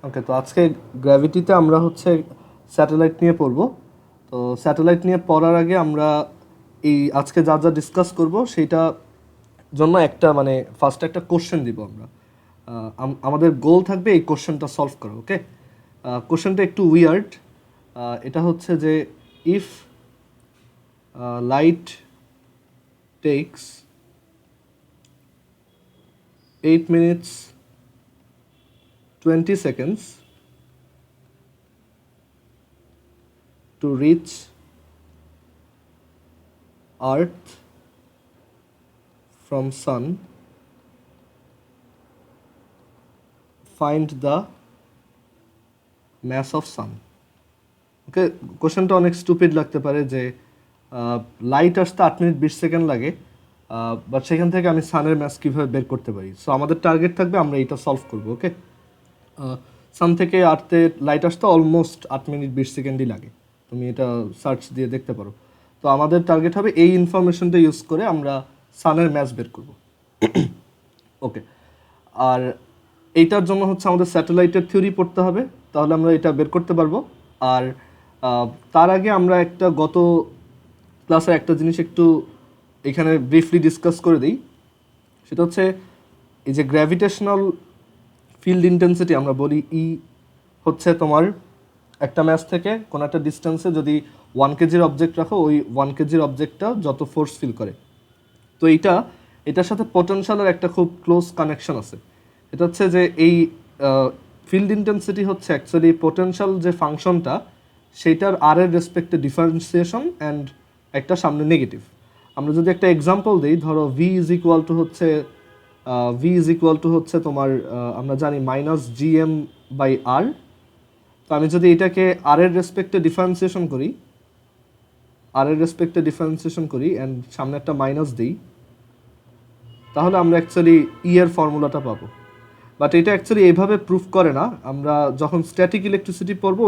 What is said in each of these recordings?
ওকে, তো আজকে গ্র্যাভিটিতে আমরা হচ্ছে স্যাটেলাইট নিয়ে পড়ব। তো স্যাটেলাইট নিয়ে পড়ার আগে আমরা এই আজকে যা যা ডিসকাস করব সেইটা জন্য একটা ফার্স্ট একটা কোশ্চেন দিব আমরা। আমাদের গোল থাকবে এই কোশ্চেনটা সলভ করা। ওকে, কোশ্চেনটা একটু উইয়ার্ড। এটা হচ্ছে যে if light takes 8 minutes 20 seconds to reach Earth from Sun, find the mass of Sun. ওকে, কোশ্চেনটা অনেক স্টুপিড লাগতে পারে যে লাইট আসতে 8 মিনিট 20 সেকেন্ড লাগে, বাট সেখান থেকে আমি সানের ম্যাস কীভাবে বের করতে পারি। সো আমাদের টার্গেট থাকবে আমরা এটা সলভ করবো। ওকে, সান থেকে আর্থে লাইট আসতে অলমোস্ট 8 মিনিট 20 সেকেন্ডই লাগে, তুমি এটা সার্চ দিয়ে দেখতে পারো। তো আমাদের টার্গেট হবে এই ইনফরমেশনটা ইউজ করে আমরা সানের ম্যাস বের করব। ওকে, আর এইটার জন্য হচ্ছে আমাদের স্যাটেলাইটের থিওরি পড়তে হবে, তাহলে আমরা এটা বের করতে পারবো। আর তার আগে আমরা একটা গত ক্লাসে একটা জিনিস একটু এখানে ব্রিফলি ডিসকাস করে দিই। সেটা হচ্ছে এই যে গ্র্যাভিটেশনাল ফিল্ড ইন্টেন্সিটি আমরা বলি ই হচ্ছে তোমার একটা ম্যাস থেকে কোনো একটা ডিস্টেন্সে যদি 1 কেজির অবজেক্ট রাখো, ওই 1 কেজির অবজেক্টটা যত ফোর্স ফিল করে। তো এটার সাথে পোটেনশিয়ালের একটা খুব ক্লোজ কানেকশন আছে। এটা হচ্ছে যে এই ফিল্ড ইন্টেন্সিটি হচ্ছে অ্যাকচুয়ালি পোটেনশিয়াল যে ফাংশনটা সেইটার আর এর রেসপেক্টে ডিফারেন্সিয়েশন অ্যান্ড একটা সামনে নেগেটিভ। আমরা যদি একটা এক্সাম্পল দিই, ধরো ভি ইজ ইকুয়াল টু হচ্ছে তোমার আমরা জানি -gm বাই আর। তো আমি যদি এটাকে আর এর রেসপেক্টে ডিফারেন্সিয়েশন করি অ্যান্ড সামনে একটা মাইনাস দিই, তাহলে আমরা অ্যাকচুয়ালি এর ফর্মুলাটা পাবো। বাট এটা অ্যাকচুয়ালি এইভাবে প্রুফ করে না। আমরা যখন স্ট্যাটিক ইলেকট্রিসিটি পড়বো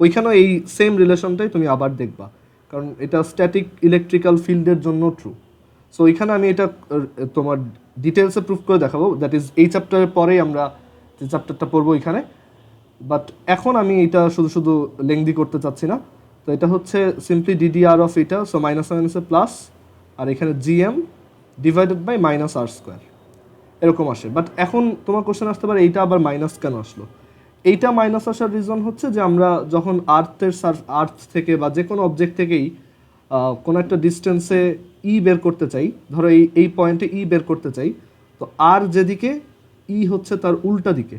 ওইখানেও এই সেম রিলেশনটাই তুমি আবার দেখবা, কারণ এটা স্ট্যাটিক ইলেকট্রিক্যাল ফিল্ডের জন্য ট্রু। সো ওইখানে আমি এটা তোমার ডিটেলসে প্রুফ করে দেখাবো, দ্যাট ইজ এই চ্যাপ্টারের পরেই আমরা যে চ্যাপ্টারটা পড়বো ওইখানে। বাট এখন আমি এটা শুধু লেংদি করতে চাচ্ছি না। তো এটা হচ্ছে সিম্পলি ডিডিআর অফ এটা, সো মাইনাসে প্লাস, আর এখানে জিএম ডিভাইডেড বাই -r², এরকম আসে। বাট এখন তোমার কোশ্চেন আসতে পারে এইটা আবার মাইনাস কেন আসলো। এইটা মাইনাস আসার রিজন হচ্ছে যে আমরা যখন আর্থ থেকে বা যে কোনো অবজেক্ট থেকেই কোনো একটা ডিস্টেন্সে বের করতে চাই, ধরো এই পয়েন্টে বের করতে চাই, তো আর যেদিকে হচ্ছে তার উল্টা দিকে,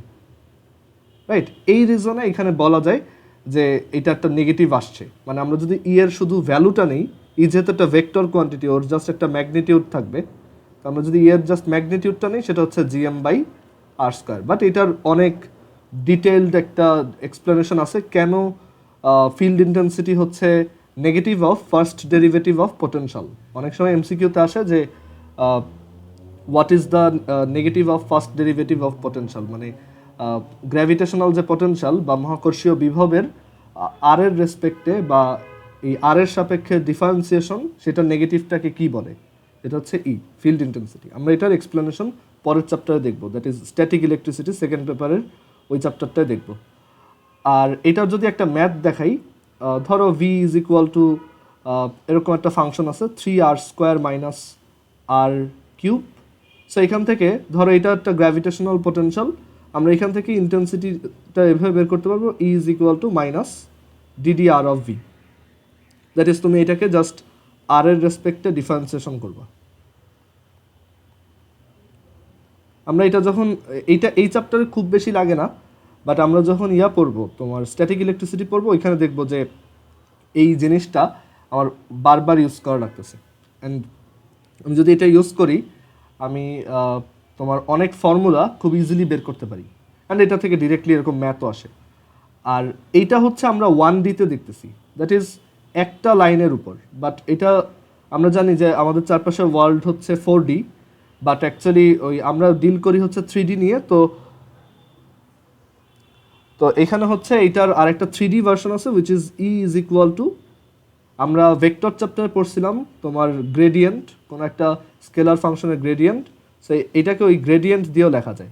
রাইট? এই রিজনে এখানে বলা যায় যে এটা একটা নেগেটিভ আসছে। মানে আমরা যদি এর শুধু ভ্যালুটা নেই, যেহেতু একটা ভেক্টর কোয়ান্টিটি, ওর জাস্ট একটা ম্যাগনিটিউড থাকবে, তো আমরা যদি এর জাস্ট ম্যাগনিটিউডটা নেই, সেটা হচ্ছে gm/r²। বাট এটার অনেক ডিটেইলড একটা এক্সপ্লেনেশন আছে কেন ফিল্ড ইন্টেন্সিটি হচ্ছে negative of first derivative of potential. অনেক সময় এমসিকিউতে আসে যে what is the negative of first derivative of potential, মানে গ্র্যাভিটেশনাল যে পোটেনশিয়াল বা মহাকর্ষীয় বিভবের আর এর রেসপেক্টে বা এই আর এর সাপেক্ষে ডিফারেন্সিয়েশন, সেটা নেগেটিভটাকে কি বলে, এটা হচ্ছে ফিল্ড ইন্টেন্সিটি। আমরা এটার এক্সপ্লেনেশন পরের চ্যাপ্টারে দেখবো, that is static electricity, second পেপারের ওই চ্যাপ্টারটায় দেখবো। আর এটার যদি একটা ম্যাথ দেখাই, ধরো ভি ইজ ইকুয়াল টু এরকম একটা ফাংশন আছে 3r² - r³। সো এখান থেকে ধরো এটা একটা গ্র্যাভিটেশনাল পোটেনশিয়াল, আমরা এখান থেকে ইন্টেন্সিটিটা এভাবে বের করতে পারবো, E is equal to -ddr of V. That is তুমি এটাকে জাস্ট আর এর রেসপেক্টে ডিফারেন্সিয়েশন করবা। আমরা এটা যখন এই চ্যাপ্টারে খুব বেশি লাগে না, বাট আমরা যখন পড়বো তোমার স্ট্যাটিক ইলেকট্রিসিটি পড়বো, ওইখানে দেখবো যে এই জিনিসটা আমার বারবার ইউজ করা লাগতেছে। অ্যান্ড আমি যদি এটা ইউজ করি, আমি তোমার অনেক ফর্মুলা খুব ইজিলি বের করতে পারি, অ্যান্ড এটা থেকে ডিরেক্টলি এরকম ম্যাথও আসে। আর এইটা হচ্ছে আমরা 1D-তে দেখতেছি, দ্যাট ইজ একটা লাইনের উপর। বাট এটা আমরা জানি যে আমাদের চারপাশে ওয়ার্ল্ড হচ্ছে 4D, বাট অ্যাকচুয়ালি আমরা ডিল করি হচ্ছে 3D নিয়ে। তো এখানে হচ্ছে এইটার আরেকটা 3D ভার্সন আছে, which is is equal two, আমরা ভেক্টর চ্যাপ্টারে পড়ছিলাম তোমার গ্রেডিয়েন্ট, কোনো একটা স্কেলার ফাংশনের গ্রেডিয়েন্ট। সো এটাকে ওই গ্রেডিয়েন্ট দিয়েও লেখা যায়।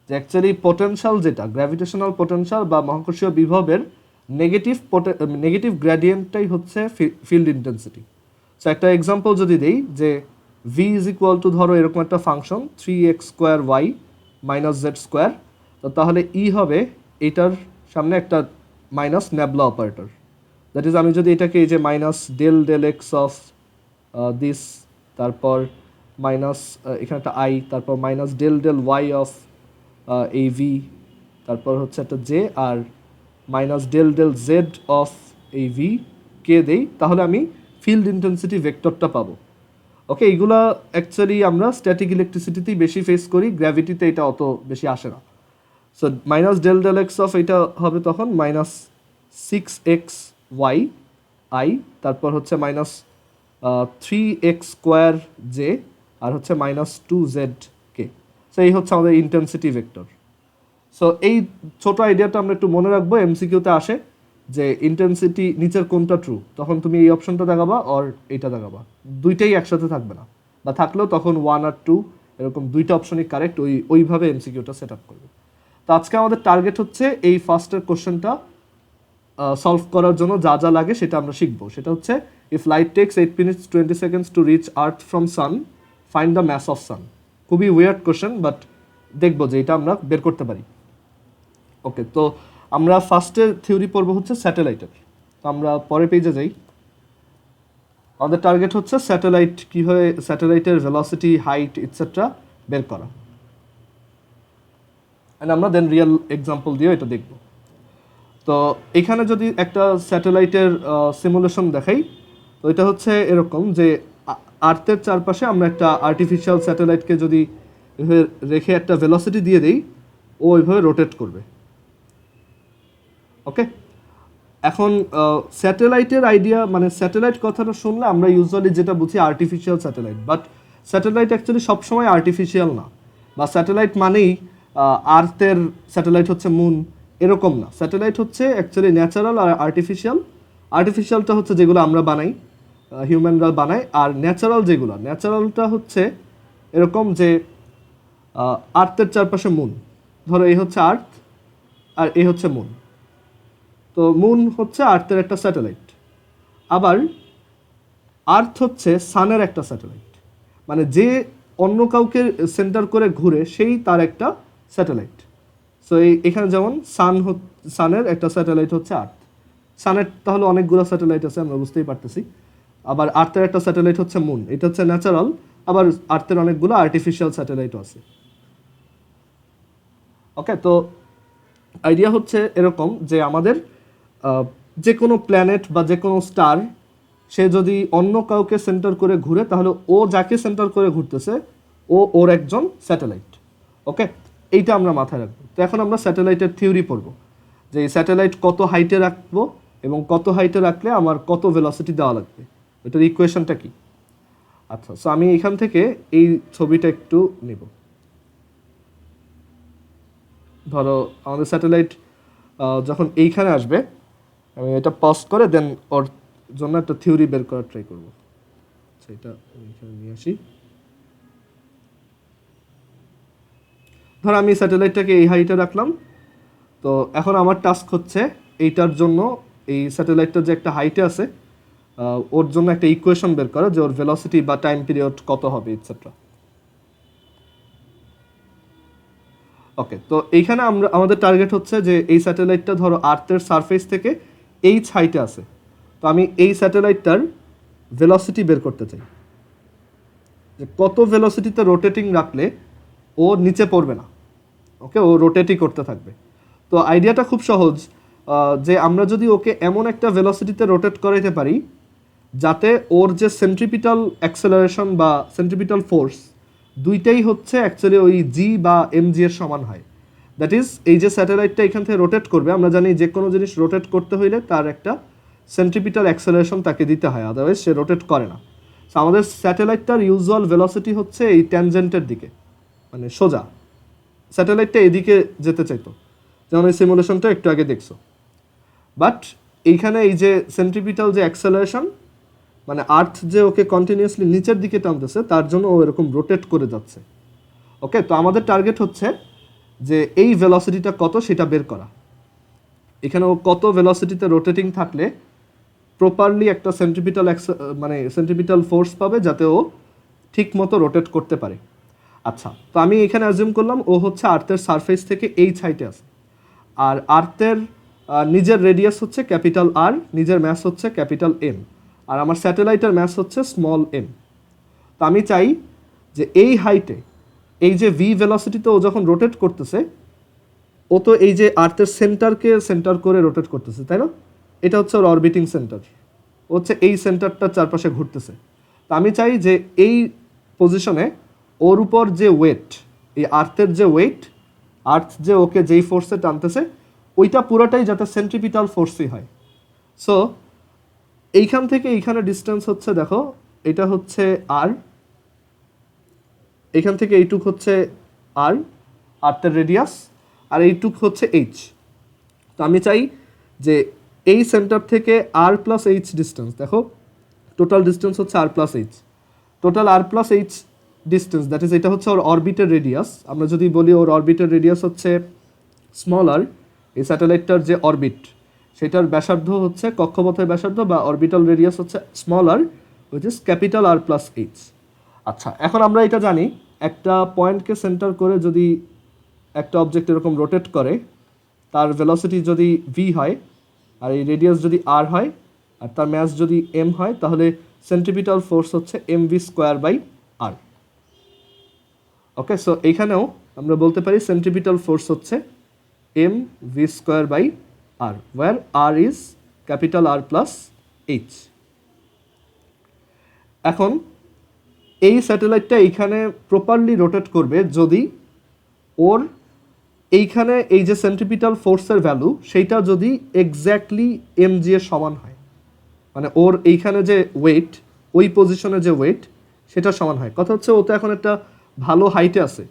যে অ্যাকচুয়ালি পোটেনশিয়াল যেটা গ্র্যাভিটেশনাল পোটেনশিয়াল বা মহাকর্ষীয় বিভবের নেগেটিভ গ্রেডিয়েন্টটাই হচ্ছে ফিল্ড ইন্টেন্সিটি। সো একটা এক্সাম্পল যদি দেই যে v ইজ ইকুয়াল টু ধরো এরকম একটা function 3x² y minus Z square, তো তাহলে ই হবে এটার সামনে একটা minus nabla operator, that is আমি যদি এটাকে এই যে minus del X of this, তারপর মাইনাস এখানে একটা আই, তারপর মাইনাস ডেল ওয়াই অফ এই ভি, তারপর হচ্ছে একটা জে, আর মাইনাস ডেল জেড অফ এই ভি কে দেই, তাহলে আমি ফিল্ড ইন্টেন্সিটি ভেক্টরটা পাবো। ওকে, এইগুলা অ্যাকচুয়ালি আমরা স্ট্যাটিক ইলেকট্রিসিটিতেই বেশি ফেস করি, গ্র্যাভিটিতে এটা অত বেশি আসে না। So minus del X of এটা হবে তখন মাইনাস 6xy আই, তারপর হচ্ছে মাইনাস 3x² জে, আর হচ্ছে মাইনাস 2z কে। সো এই হচ্ছে আমাদের ইন্টেন্সিটি ভেক্টর। সো এই ছোট আইডিয়াটা আমরা একটু মনে রাখবো, এমসিকিউতে আসে যে ইন্টেন্সিটি নিচের কোনটা ট্রু, তখন তুমি এই অপশনটা দেখাবা আর এইটা দেখাবা, দুইটাই একসাথে থাকবে না, বা থাকলেও তখন 1 আর 2 এরকম দুইটা অপশনই কারেক্ট, ওইভাবে এমসিকিউটা সেট আপ করবে। তো আজকে আমাদের টার্গেট হচ্ছে এই ফার্স্টের কোশ্চেনটা সলভ করার জন্য যা যা লাগে সেটা আমরা শিখবো। সেটা হচ্ছে if light takes 8 minutes 20 seconds to reach earth from sun, find the mass of sun. খুবই উইয়ার্ড কোশ্চেন, বাট দেখবো যে এটা আমরা বের করতে পারি। ওকে, তো আমরা ফার্স্টের থিওরি পড়বো হচ্ছে স্যাটেলাইটের। তো আমরা পরের পেজে যাই। আমাদের টার্গেট হচ্ছে স্যাটেলাইট কীভাবে স্যাটেলাইটের ভেলোসিটি, হাইট ইটসেট্রা বের করা, অ্যান্ড আমরা দেন রিয়েল এক্সাম্পল দিয়ে এটা দেখব। তো এখানে যদি একটা স্যাটেলাইটের সিমুলেশন দেখাই, তো এটা হচ্ছে এরকম যে আর্থের চারপাশে আমরা একটা আর্টিফিশিয়াল স্যাটেলাইটকে যদি এভাবে রেখে একটা ভেলোসিটি দিয়ে দিই, ও ওইভাবে রোটেট করবে। ওকে, এখন স্যাটেলাইটের আইডিয়া, মানে স্যাটেলাইট কথাটা শুনলে আমরা ইউজুয়ালি যেটা বুঝি artificial satellite, but satellite actually সবসময় আর্টিফিশিয়াল না, বা স্যাটেলাইট মানেই আর্থের স্যাটেলাইট হচ্ছে মুন, এরকম না। স্যাটেলাইট হচ্ছে অ্যাকচুয়ালি ন্যাচারাল আর আর্টিফিশিয়াল। আর্টিফিশিয়ালটা হচ্ছে যেগুলো আমরা বানাই, হিউম্যানরা বানায়, আর ন্যাচারালটা হচ্ছে এরকম যে আর্থের চারপাশে মুন, ধরো এই হচ্ছে আর্থ আর এই হচ্ছে মুন, তো মুন হচ্ছে আর্থের একটা স্যাটেলাইট, আবার আর্থ হচ্ছে সানের একটা স্যাটেলাইট, মানে যে অন্য কাউকে সেন্টার করে ঘুরে সেই তার একটা স্যাটেলাইট। সো এখানে যেমন সানের একটা স্যাটেলাইট হচ্ছে আর্থ, সানের তাহলে অনেকগুলো স্যাটেলাইট আছে আমরা বুঝতেই পারতেছি। আবার আর্থের একটা স্যাটেলাইট হচ্ছে মুন, এটা হচ্ছে ন্যাচারাল, আবার আর্থের অনেকগুলো আর্টিফিশিয়াল স্যাটেলাইটও আছে। ওকে, তো আইডিয়া হচ্ছে এরকম যে আমাদের যে কোনো প্ল্যানেট বা যে কোনো স্টার, সে যদি অন্য কাউকে সেন্টার করে ঘুরে, তাহলে ও যাকে সেন্টার করে ঘুরতেছে ওর একজন স্যাটেলাইট। ওকে, এইটা আমরা মাথায় রাখবো। তো এখন আমরা স্যাটেলাইটের থিওরি পড়বো, যে এই স্যাটেলাইট কত হাইটে রাখবো এবং কত হাইটে রাখলে আমার কত ভেলোসিটি দেওয়া লাগবে, এটার ইকুয়েশনটা কি। আচ্ছা, সো আমি এখান থেকে এই ছবিটা একটু নেব। ধরো আমাদের স্যাটেলাইট যখন এইখানে আসবে, আমি এটা পজ করে দেন ওর জন্য একটা থিওরি বের করার ট্রাই করবো। সেটা এখানে নিয়ে আসি। ধর আমি স্যাটেলাইটটাকে এই হাইটে রাখলাম, তো এখন আমার টাস্ক হচ্ছে এইটার জন্য এই স্যাটেলাইটটা যে একটা হাইটে আছে ওর জন্য একটা ইকুয়েশন বের করা, যে ওর ভেলোসিটি বা টাইম পিরিয়ড কত হবে ইটসেট্রা। ওকে, তো এইখানে আমাদের টার্গেট হচ্ছে যে এই স্যাটেলাইটটা ধরো আর্থের সারফেস থেকে এইচ হাইটে আছে, তো আমি এই স্যাটেলাইটটার ভেলোসিটি বের করতে চাই, যে কত ভেলোসিটিতে রোটেটিং রাখলে ও নিচে পড়বে না। ওকে, ও রোটেটই করতে থাকবে। তো আইডিয়াটা খুব সহজ, যে আমরা যদি ওকে এমন একটা ভেলোসিটিতে রোটেট করাইতে পারি যাতে ওর যে সেন্ট্রিপিটাল অ্যাক্সেলারেশন বা সেন্ট্রিপিটাল ফোর্স দুইটাই হচ্ছে অ্যাকচুয়ালি ওই জি বা এমজি এর সমান হয়। দ্যাট ইজ এই যে স্যাটেলাইটটা এখান থেকে রোটেট করবে, আমরা জানি যে কোনো জিনিস রোটেট করতে হইলে তার একটা সেন্ট্রিপিটাল অ্যাক্সেলারেশন তাকে দিতে হয়, আদারওয়াইজ সে রোটেট করে না। সো আমাদের স্যাটেলাইটটার ইউজুয়াল ভেলোসিটি হচ্ছে এই ট্যানজেন্টের দিকে, মানে সোজা স্যাটেলাইটটা এদিকে যেতে চাইতো, যেমন এই সিমুলেশনটা একটু আগে দেখছো। বাট এইখানে এই যে সেন্ট্রিপিটাল যে অ্যাক্সেলারেশন, মানে আর্থ যে ওকে কন্টিনিউয়াসলি নিচের দিকে টানতেছে, তার জন্য ও এরকম রোটেট করে যাচ্ছে। ওকে, তো আমাদের টার্গেট হচ্ছে যে এই ভেলোসিটিটা কত সেটা বের করা। এখানে ও কত ভেলোসিটিতে রোটেটিং থাকলে প্রপারলি একটা সেন্ট্রিপিটাল ফোর্স পাবে যাতে ও ঠিক মতো রোটেট করতে পারে। আচ্ছা, তো আমি এখানে অ্যাজিউম করলাম ও হচ্ছে আর্থের সারফেস থেকে এইচ হাইটে আছে, আর আর্থের নিজের রেডিয়াস হচ্ছে ক্যাপিটাল আর, নিজের ম্যাস হচ্ছে ক্যাপিটাল এম, আর আমার স্যাটেলাইটের ম্যাস হচ্ছে স্মল এম। তো আমি চাই যে এই হাইটে এই যে ভি ভেলোসিটিতে ও যখন রোটেট করতেছে, ও তো এই যে আর্থের সেন্টারকে সেন্টার করে রোটেট করতেছে, তাই না? এটা হচ্ছে ওর অরবিটিং সেন্টার, ও হচ্ছে এই সেন্টারটার চারপাশে ঘুরতেছে। তো আমি চাই যে এই পজিশনে ওর উপর যে ওয়েট, এই আর্থের যে ওয়েট, আর্থ যে ওকে যেই ফোর্সে টানতেছে ওইটা পুরোটাই যাতে সেন্ট্রিপিটাল ফোর্সই হয়। সো এইখান থেকে এইখানে ডিস্টেন্স হচ্ছে, দেখো এটা হচ্ছে আর, এইখান থেকে এইটুক হচ্ছে আর, আর্থের রেডিয়াস, আর এইটুক হচ্ছে এইচ। তো আমি চাই যে এই সেন্টার থেকে আর প্লাস এইচ ডিস্টেন্স, দেখো টোটাল ডিস্টেন্স হচ্ছে R plus H, total R plus H distance, that is এটা হচ্ছে ওর অরবিটের রেডিয়াস। আমরা যদি বলি ওর অরবিটের রেডিয়াস হচ্ছে স্মল আর, এই স্যাটেলাইটটার যে অরবিট সেটার ব্যাসার্ধ হচ্ছে কক্ষপথের ব্যাসার্ধ বা অরবিটাল রেডিয়াস হচ্ছে small R, which is capital R plus H. আচ্ছা, এখন আমরা এটা জানি একটা পয়েন্টকে সেন্টার করে যদি একটা অবজেক্ট এরকম রোটেট করে, তার ভেলোসিটি যদি ভি হয় আর এই রেডিয়াস যদি আর হয় আর তার ম্যাস যদি এম হয়, তাহলে সেন্ট্রিপিটাল ফোর্স হচ্ছে M V square by R. Okay, so এইখানেও আমরা বলতে পারি সেন্ট্রিপিটাল ফোর্স হচ্ছে M V square by R, where R is capital R plus H. এখন এই স্যাটেলাইটটা এইখানে প্রপারলি রোটেট করবে যদি ওর এইখানে এই যে সেন্ট্রিপিটাল ফোর্সের ভ্যালু সেইটা যদি এক্স্যাক্টলি এম জি এর সমান হয়, মানে ওর এইখানে যে ওয়েট, ওই পজিশনে যে ওয়েট সেটা সমান হয়। কথা হচ্ছে ও তো এখন একটা ভালো হাইটে আছে,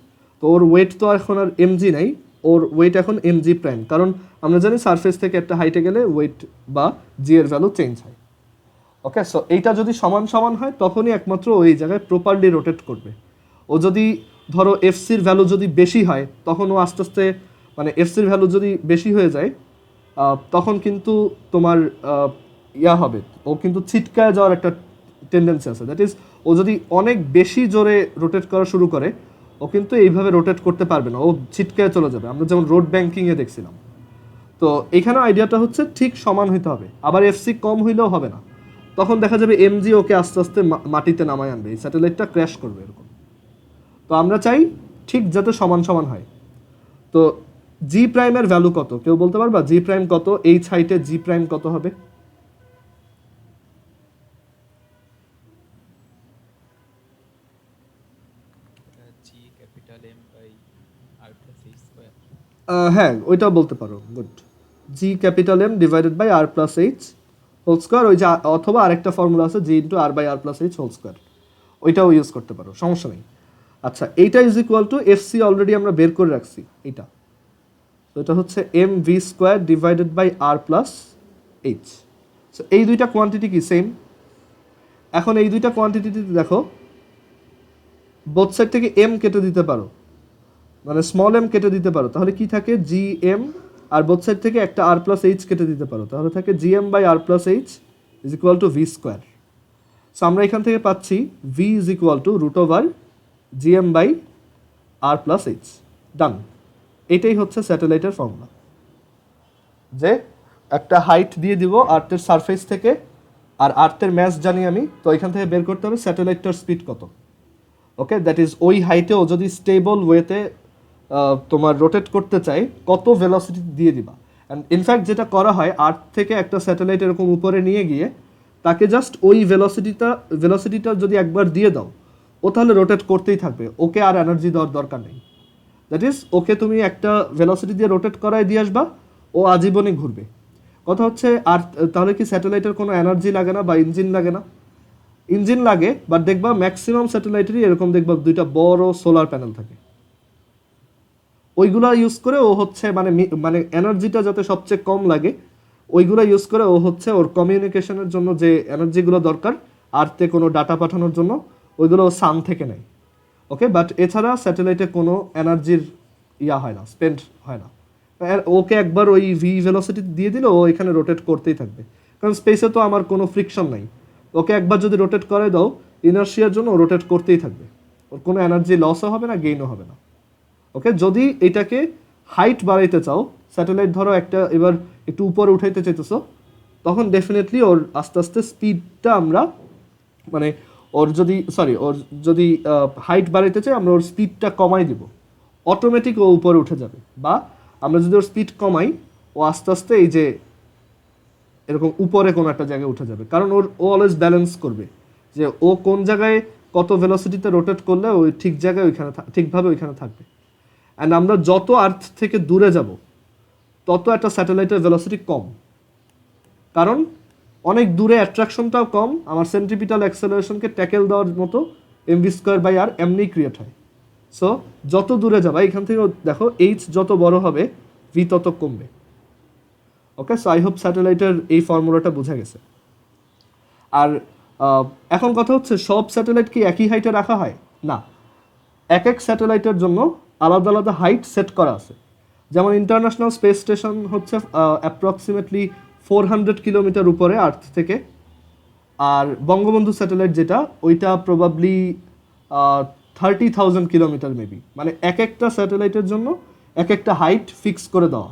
তো ওর ওয়েট তো এখন আর এম জি নাই, ওর ওয়েট এখন এম জি প্রাইম, কারণ আমরা জানি সারফেস থেকে একটা হাইটে গেলে ওয়েট বা জি এর ভ্যালু চেঞ্জ হয়। ওকে, সো এইটা যদি সমান সমান হয় তখনই একমাত্র ওই জায়গায় প্রপারলি রোটেট করবে। ও যদি ধরো এফসির ভ্যালু যদি বেশি হয় তখন ও আস্তে আস্তে, মানে এফসির ভ্যালু যদি বেশি হয়ে যায় তখন কিন্তু তোমার হবে, ও কিন্তু ছিটকায় যাওয়ার একটা টেন্ডেন্সি আছে। দ্যাট ইজ ও যদি অনেক বেশি জোরে রোটেট করা শুরু করে ও কিন্তু এইভাবে রোটেট করতে পারবে না, ও ছিটকায় চলে যাবে। আমরা যেমন রোড ব্যাংকিংয়ে দেখছিলাম। তো এখানে আইডিয়াটা হচ্ছে ঠিক সমান হইতে হবে, আবার এফসি কম হইলেও হবে না, তখন দেখা যাবে এমজি ওকে আস্তে আস্তে মাটিতে নামায় আনবে, এই স্যাটেলাইটটা ক্র্যাশ করবে এরকম। তো আমরা চাই ঠিক যাতে সমান সমান হয়। তো জি প্রাইমের ভ্যালু কত কেউ বলতে পারবা? জি প্রাইম কত এইচ হাইটে, জি প্রাইম কত হবে? হ্যাঁ, ওইটাও বলতে পারো, good. G capital M divided by R plus H whole square, ওই যে অথবা আরেকটা ফর্মুলা আছে G into R by R plus H whole square, ওইটাও ইউজ করতে পারো, সমস্যা নেই। আচ্ছা, এইটা is equal to F C already আমরা বের করে রাখছি, এইটা তো এটা হচ্ছে M V square divided by R plus H. So এই দুইটা কোয়ান্টিটি কি সেম? এখন এই দুইটা কোয়ান্টিটিতে দেখো বোথ সাইড থেকে এম কেটে দিতে পারো, মানে স্মল এম কেটে দিতে পারো, তাহলে কি থাকে জি এম, আর বোথ সাইড থেকে একটা আর প্লাস এইচ কেটে দিতে পারো, তাহলে থাকে G M by R plus H is equal to V square. So আমরা এখান থেকে পাচ্ছি V is equal to root over G M by R plus H. Done, এটাই হচ্ছে স্যাটেলাইটের ফর্মুলা, যে একটা হাইট দিয়ে দিব আর্থের সারফেস থেকে, আর আর্থের ম্যাস জানি আমি, তো এখান থেকে বের করতে হবে স্যাটেলাইটটার স্পিড কত। ওকে, দ্যাট ইজ ওই হাইটেও যদি স্টেবল ওয়েতে তোমার রোটেট করতে চাই কত ভেলোসিটি দিয়ে দিবা। অ্যান্ড ইনফ্যাক্ট যেটা করা হয়, আর্থ থেকে একটা স্যাটেলাইট এরকম উপরে নিয়ে গিয়ে তাকে জাস্ট ওই ভেলোসিটিটা যদি একবার দিয়ে দাও, ও তাহলে রোটেট করতেই থাকবে, ওকে আর এনার্জি দেওয়ার দরকার নেই। দ্যাট ইজ ওকে তুমি একটা ভেলোসিটি দিয়ে রোটেট করায় দিয়ে আসবা, ও আজীবনই ঘুরবে। কথা হচ্ছে আর তাহলে কি স্যাটেলাইটের কোনো এনার্জি লাগে না বা ইঞ্জিন লাগে না? ইঞ্জিন লাগে, বাট দেখবা ম্যাক্সিমাম স্যাটেলাইটেরই এরকম দেখবা দুইটা বড় সোলার প্যানেল থাকে, ওইগুলা ইউজ করে ও হচ্ছে মানে মানে এনার্জিটা যাতে সবচেয়ে কম লাগে ওইগুলো ইউজ করে ও হচ্ছে ওর কমিউনিকেশনের জন্য যে এনার্জিগুলো দরকার আর্থে কোনো ডাটা পাঠানোর জন্য, ওইগুলো সান থেকে নেয়। ওকে, বাট এছাড়া স্যাটেলাইটে কোনো এনার্জির ইয়া হয় না, স্পেন্ড হয় না। ওকে একবার ওই ভি ভেলোসিটি দিয়ে দিলে ও এখানে রোটেট করতেই থাকবে, কারণ স্পেসে তো আমার কোনো ফ্রিকশন নাই। ওকে একবার যদি রোটেট করে দাও ইনার্শিয়ার জন্য ও রোটেট করতেই থাকবে, ওর কোনো এনার্জি লসও হবে না, গেইনও হবে না। ওকে, যদি এটাকে হাইট বাড়াইতে চাও, স্যাটেলাইট ধরো একটা এবার একটু উপরে উঠাইতে চাইতেছো, তখন ডেফিনেটলি ওর আস্তে আস্তে স্পিডটা আমরা মানে ওর যদি হাইট বাড়াইতে চাই আমরা ওর স্পিডটা কমাই দিব, অটোমেটিক ও উপরে উঠে যাবে। বা আমরা যদি ওর স্পিড কমাই ও আস্তে আস্তে এই যে এরকম উপরে কোনো একটা জায়গায় উঠে যাবে, কারণ ও অলওয়েজ ব্যালেন্স করবে যে ও কোন জায়গায় কত ভেলোসিটিতে রোটেট করলে ওই ঠিক জায়গায় ওইখানে ঠিকভাবে ওইখানে থাকবে। অ্যান্ড আমরা যত আর্থ থেকে দূরে যাব তত একটা স্যাটেলাইটের ভেলোসিটি কম, কারণ অনেক দূরে অ্যাট্রাকশনটাও কম, আমার সেন্ট্রিপিটাল অ্যাক্সেলারেশনকে ট্যাকেল দেওয়ার মতো mv²/r এমনি ক্রিয়েট হয়। সো যত দূরে যাবা এখান থেকে দেখো এইচ যত বড় হবে ভি তত কমবে। ওকে, সো আই হোপ স্যাটেলাইটের এই ফর্মুলাটা বোঝা গেছে। আর এখন কথা হচ্ছে সব স্যাটেলাইট কি একই হাইটে রাখা হয়? না, এক এক স্যাটেলাইটের জন্য আলাদা আলাদা হাইট সেট করা আছে। যেমন ইন্টারন্যাশনাল স্পেস স্টেশন হচ্ছে অ্যাপ্রক্সিমেটলি 400 কিলোমিটার উপরে আর্থ থেকে, আর বঙ্গবন্ধু স্যাটেলাইট যেটা ওইটা প্রবাবলি 30,000 কিলোমিটার মেবি। মানে এক একটা স্যাটেলাইটের জন্য এক একটা হাইট ফিক্স করে দেওয়া,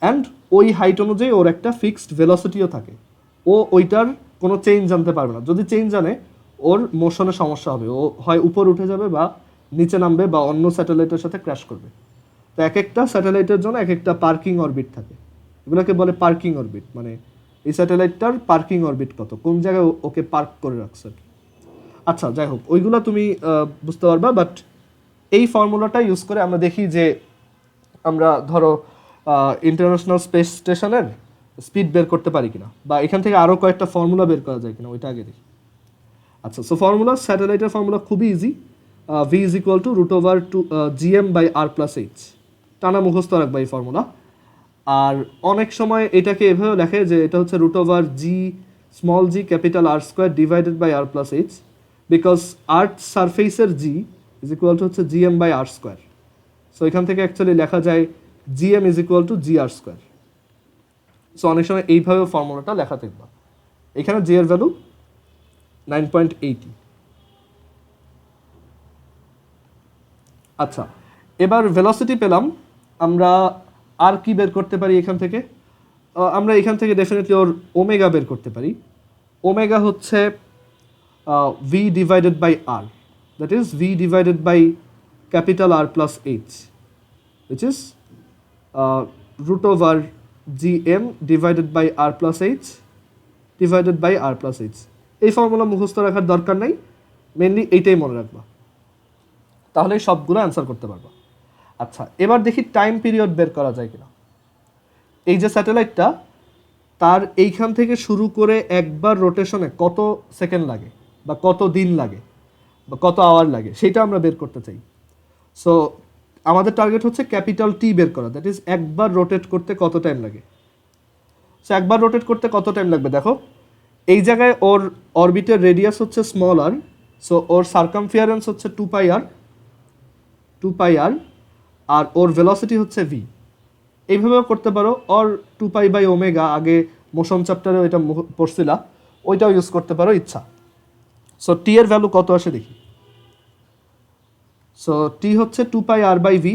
অ্যান্ড ওই হাইট অনুযায়ী ওর একটা ফিক্সড ভেলোসিটিও থাকে। ও ওইটার কোনো চেঞ্জ আনতে পারবে না, যদি চেঞ্জ আনে ওর মোশনে সমস্যা হবে, ও হয় উপর উঠে যাবে বা নিচে নামবে বা অন্য স্যাটেলাইটের সাথে ক্র্যাশ করবে। তো এক একটা স্যাটেলাইটের জন্য এক একটা পার্কিং অরবিট থাকে, এগুলোকে বলে পার্কিং অরবিট। মানে এই স্যাটেলাইটটার পার্কিং অরবিট কত, কোন জায়গায় ওকে পার্ক করে রাখছে। আচ্ছা, যাই হোক, ওইগুলো তুমি বুঝতে পারবা। বাট এই ফর্মুলাটা ইউজ করে আমরা দেখি যে আমরা ধরো ইন্টারন্যাশনাল স্পেস স্টেশনের স্পিড বের করতে পারি কিনা, বা এখান থেকে আরও কয়েকটা ফর্মুলা বের করা যায় কিনা ওইটা আগে দেখি। আচ্ছা, সো ফর্মুলা, স্যাটেলাইটের ফর্মুলা খুবই easy. V is equal two √/GM/r+h। টানা মুখস্থ রাখবা এই ফর্মুলা। আর অনেক সময় এটাকে এভাবে লেখে যে এটা হচ্ছে √G⁻² বিকজ আর্থ সারফেসের জি ইজ ইকুয়াল টু হচ্ছে GM/r²। সো এখান থেকে অ্যাকচুয়ালি লেখা যায় GM is equal two GR²। So অনেক সময় এইভাবে ফর্মুলাটা লেখা থাকবে। এখানে জি এর ভ্যালু 9.80। আচ্ছা, এবার ভেলোসিটি পেলাম, আমরা আর কি বের করতে পারি এখান থেকে? আমরা এখান থেকে ডেফিনেটলি ওর ওমেগা বের করতে পারি। ওমেগা হচ্ছে v/r, that is v/R+h, which is √GM/r+h/r+h। এই ফর্মুলা মুখস্থ রাখার দরকার নাই, মেনলি এইটাই মনে রাখবা, তাহলে সবগুলো অ্যান্সার করতে পারবা। আচ্ছা, এবার দেখি টাইম পিরিয়ড বের করা যায় কিনা। এই যে স্যাটেলাইটটা, তার এইখান থেকে শুরু করে একবার রোটেশনে কত সেকেন্ড লাগে বা কত দিন লাগে বা কত আওয়ার লাগে সেটা আমরা বের করতে চাই। সো আমাদের টার্গেট হচ্ছে ক্যাপিটাল টি বের করা, দ্যাট ইজ একবার রোটেট করতে কত টাইম লাগে। সো একবার রোটেট করতে কত টাইম লাগবে দেখো, এই জায়গায় ওর অরবিটের রেডিয়াস হচ্ছে স্মল আর, সো ওর সার্কামফিয়ারেন্স হচ্ছে 2πr, আর ওর ভেলোসিটি হচ্ছে ভি। এইভাবেও করতে পারো, অর 2π/ω, আগে মোশন চ্যাপ্টারে ওইটা পড়ছিলা, ওইটাও ইউজ করতে পারো ইচ্ছা। সো টি এর ভ্যালু কত আসে দেখি। সো টি হচ্ছে 2πr/v,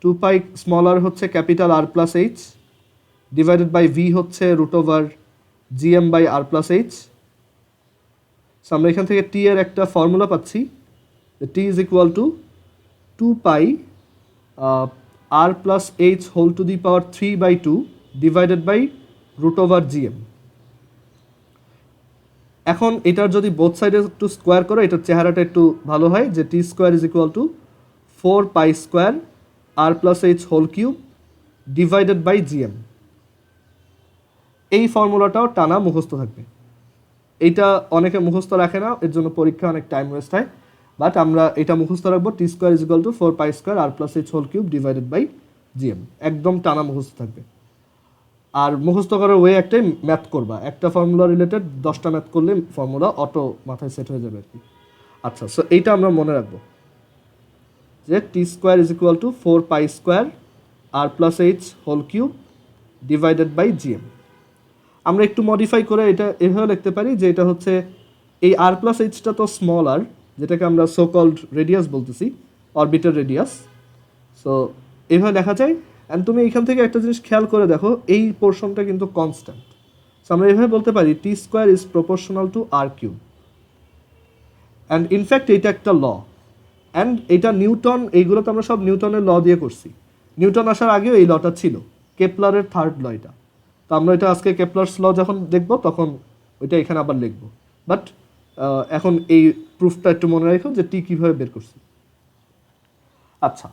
2π স্মল আর হচ্ছে capital R+h, divided by V হচ্ছে √GM/r+h। সো আমরা এখান থেকে টি এর একটা ফর্মুলা পাচ্ছি, T is equal to 2πr+h⁻³ divided by √GM। এখন এটার যদি বোথ সাইডে একটু স্কোয়ার করো, এটার চেহারাটা একটু ভালো হয়, যে t² is equal to 4π² divided by GM। এই ফর্মুলাটাও টানা মুখস্থ থাকবে। এইটা অনেকে মুখস্থ রাখে না, এর জন্য পরীক্ষা অনেক টাইম ওয়েস্ট হয়। বাট আমরা এটা মুখস্থ রাখবো, t² is equal to 4π² divided by GM। একদম টানা মুখস্থ থাকবে। আর মুখস্থ করার ওয়ে একটাই, ম্যাথ করবা, একটা ফর্মুলা রিলেটেড 10টা ম্যাথ করলে ফর্মুলা অটো মাথায় সেট হয়ে যাবে আর কি। আচ্ছা, সো এইটা আমরা মনে রাখবো। যে T square is equal to 4 pi square R plus H whole cube divided by GM. আমরা একটু মডিফাই করে এটা এভাবে লিখতে পারি যে এটা হচ্ছে এই আর প্লাস এইচটা তো স্মল আর, যেটাকে আমরা সো কল্ড রেডিয়াস বলতেছি, অরবিটার রেডিয়াস। সো এইভাবে লেখা যায়। অ্যান্ড তুমি এইখান থেকে একটা জিনিস খেয়াল করে দেখো, এই পোর্শনটা কিন্তু কনস্ট্যান্ট। সো আমরা এইভাবে বলতে পারি T square is proportional to R cube. And in fact এইটা একটা ল, অ্যান্ড এটা নিউটন, এইগুলো তো আমরা সব নিউটনের ল দিয়ে করছি। নিউটন আসার আগেও এই লটা ছিল, কেপলারের থার্ড ল এটা। তো আমরা এটা আজকে কেপলার্স ল যখন দেখব তখন ওইটা এখানে আবার লিখব। বাট এখন এই প্রুফটা একটু মনে রাখো যে টি কীভাবে বের করছি। আচ্ছা,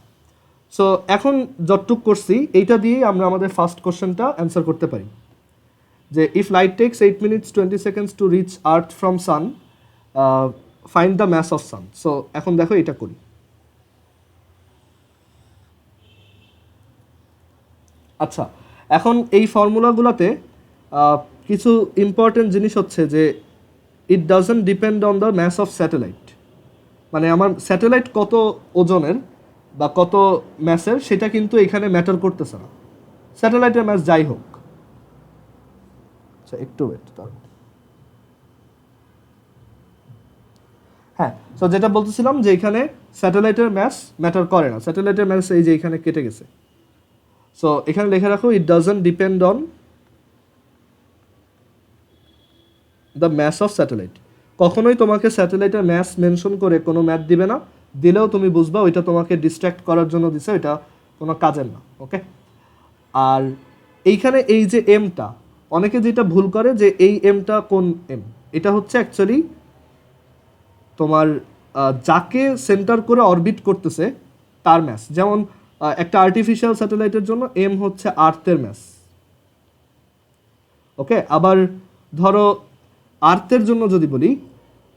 সো এখন যতটুক করছি এইটা দিয়েই আমরা আমাদের ফার্স্ট কোশ্চেনটা অ্যান্সার করতে পারি যে if light takes 8 minutes 20 seconds to reach earth from sun, find the mass of sun. So এখন দেখো এটা করি। আচ্ছা, এখন এই ফর্মুলাগুলোতে কিছু ইম্পর্টেন্ট জিনিস হচ্ছে যে it doesn't depend on the mass of satellite. মানে আমার স্যাটেলাইট কত ওজনের বা কত ম্যাসের সেটা কিন্তু এখানে ম্যাটার করতেছে না, স্যাটেলাইটের ম্যাস যাই হোক। আচ্ছা, একটু ওয়েট তারপর। হ্যাঁ, সো যেটা বলতেছিলাম যে এখানে স্যাটেলাইটের ম্যাস ম্যাটার করে না, স্যাটেলাইটের ম্যাস এই যে এখানে কেটে গেছে। সো এখানে লিখে রাখো it doesn't depend on the mass of satellite. কখনোই তোমাকে স্যাটেলাইটের ম্যাস মেনশন করে কোনো ম্যাথ দিবে না, দিলেও তুমি বুঝবা ওইটা তোমাকে ডিস্ট্র্যাক্ট করার জন্য দিছে, ওইটা কোনো কাজের না। ওকে, আর এইখানে এই যে এমটা, অনেকে যেটা ভুল করে যে এই এমটা কোন এম, এটা হচ্ছে অ্যাকচুয়ালি তোমার যাকে সেন্টার করে অরবিট করতেছে তার ম্যাস। যেমন একটা আর্টিফিশিয়াল স্যাটেলাইটের জন্য এম হচ্ছে আর্থের ম্যাস। ওকে, আবার ধরো আর্থের জন্য যদি বলি,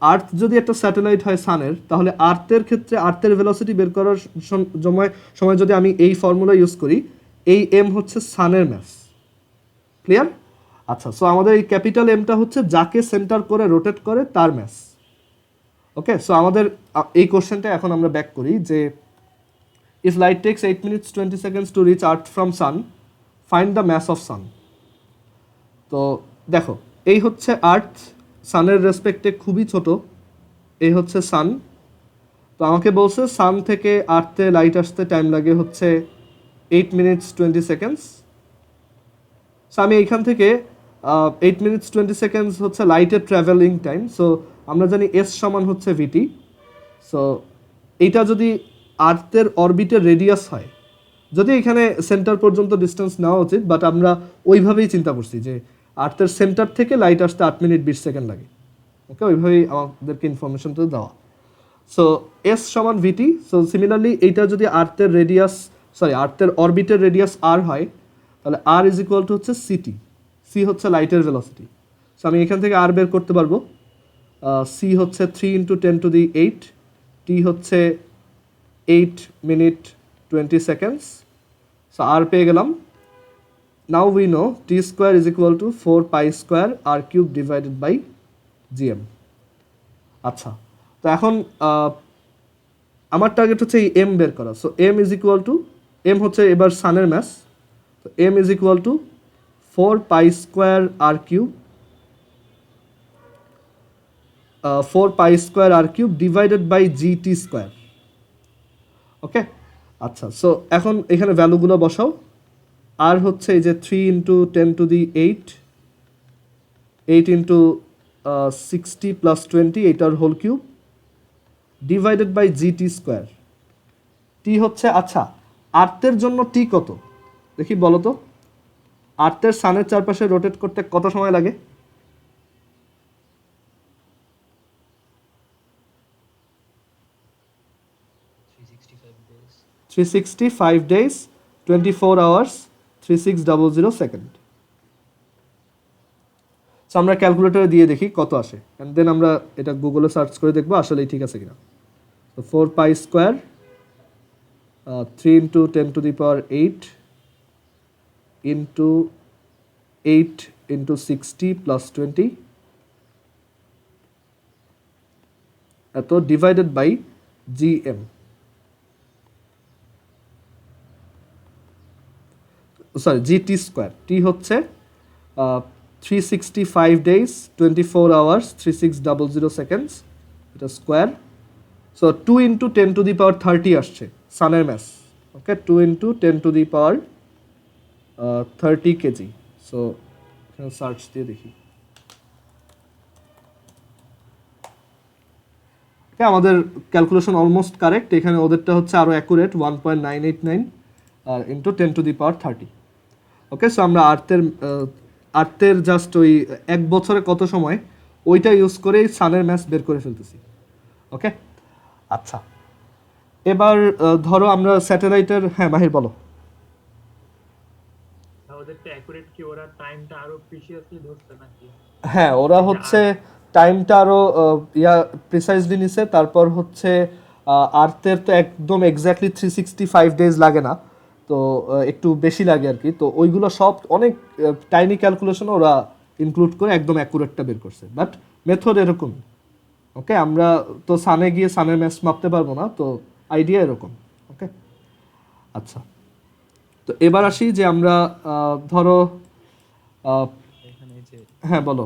আর্থ যদি একটা স্যাটেলাইট হয় সানের, তাহলে আর্থের ক্ষেত্রে আর্থের ভেলোসিটি বের করার সময় যদি আমি এই ফর্মুলা ইউজ করি, এই এম হচ্ছে সানের ম্যাস। ক্লিয়ার? আচ্ছা, সো আমাদের এই ক্যাপিটাল এমটা হচ্ছে যাকে সেন্টার করে রোটেট করে তার ম্যাস। ওকে, সো আমাদের এই কোশ্চেনটা এখন আমরা ব্যাক করি যে if light takes 8 minutes 20 seconds to reach earth from sun, find the mass of sun. তো দেখো, এই হচ্ছে আর্থ, সানের রেসপেক্টে খুবই ছোট, এই হচ্ছে সান। তো আমাকে বলছে সান থেকে আর্থে লাইট আসতে টাইম লাগে হচ্ছে 8 minutes 20 seconds। সো আমি এইখান থেকে 8 minutes 20 seconds হচ্ছে লাইটের ট্রাভেলিং টাইম। সো আমরা জানি এস সমান হচ্ছে ভিটি। সো এইটা যদি আর্থের অরবিটের রেডিয়াস হয়, যদি এখানে সেন্টার পর্যন্ত ডিস্টেন্স নেওয়া উচিত, বাট আমরা ওইভাবেই চিন্তা করছি যে আর্থের সেন্টার থেকে লাইট আসতে 8 minutes 20 seconds লাগে। ওকে, ওইভাবেই আমাদেরকে ইনফরমেশনটা দেওয়া। সো এস সমান ভিটি। সো সিমিলারলি এইটা যদি আর্থের রেডিয়াস, আর্থের অরবিটের রেডিয়াস আর হয়, তাহলে আর ইজ ইকুয়াল টু হচ্ছে সিটি। সি হচ্ছে লাইটের ভেলোসিটি। সো আমি এখান থেকে আর বের করতে পারবো। সি হচ্ছে 3 × 10⁸, টি হচ্ছে 8 minutes 20 seconds। সো আর পেয়ে গেলাম। Now we know T square is equal to 4 pi square R cube divided by GM. আচ্ছা, তো এখন আমার টার্গেট হচ্ছে এই এম বের করা। So M is equal to, M হচ্ছে এবার সানের ম্যাস, তো M is equal to 4 pi square R cube, 4 pi square R cube divided by GT square. Okay, আচ্ছা, সো এখন এখানে ভ্যালুগুলো বসাও। আর হচ্ছে এই যে 3 × 10⁸, 8 × 60 + 20, এইটার whole cube divided by GT square. T হচ্ছে, আচ্ছা আর্থের জন্য টি কত দেখি বলো তো। আর্থের সানের চারপাশে রোটেট করতে কত সময় লাগে? 365 days, 24 hours, 3600 সেকেন্ড। সো আমরা ক্যালকুলেটরে দিয়ে দেখি কত আসে, অ্যান্ড দেন আমরা এটা গুগলে সার্চ করে দেখবো আসলেই ঠিক আছে কিনা। তো 4 পাই স্কোয়ার 3 × 10⁸, into 8 × 60 + 20 এত divided by GM. Sorry GT square, T হচ্ছে 365 ডেজ 24 আওয়ার্স 3600 সেকেন্ডস, এটা স্কোয়ার। সো 2 ইন্টু 10⁻30 আসছে সানের mass. Okay, 2 into 10⁻30 KG. So এখানে সার্চ দিয়ে দেখি। আমাদের ক্যালকুলেশন অলমোস্ট কারেক্ট। এখানে ওদেরটা হচ্ছে আরও অ্যাকুরেট 1.989 আর ইন্টু 10⁻30। ওকে, সো আমরা আর্থের জাস্ট ওই 1 বছরে কত সময় ওইটা ইউজ করেই সানের ম্যাস বের করে ফেলতেছি। ওকে, আচ্ছা এবার ধরো আমরা স্যাটেলাইটের, হ্যাঁ মাহির বলো। ওদেরটা অ্যাকুরেট কি, ওরা টাইমটা আরো প্রিসিয়াসলি ধরছে নাকি? হ্যাঁ, ওরা হচ্ছে টাইমটা আরও প্রিসাইজলি নিছে। তারপর হচ্ছে আর্থের তো একদম এক্স্যাক্টলি 365 ডেজ লাগে না, তো একটু বেশি লাগে আর কি। তো ওইগুলো সব অনেক টাইনি ক্যালকুলেশন ওরা ইনক্লুড করে একদম অ্যাকুরেটটা বের করছে, বাট মেথড এরকম। ওকে, আমরা তো সানে গিয়ে সানের ম্যাস মাপতে পারবো না, তো আইডিয়া এরকম। ওকে, আচ্ছা তো এবার আসি যে আমরা ধরো এখানে যে হ্যাঁ বলো।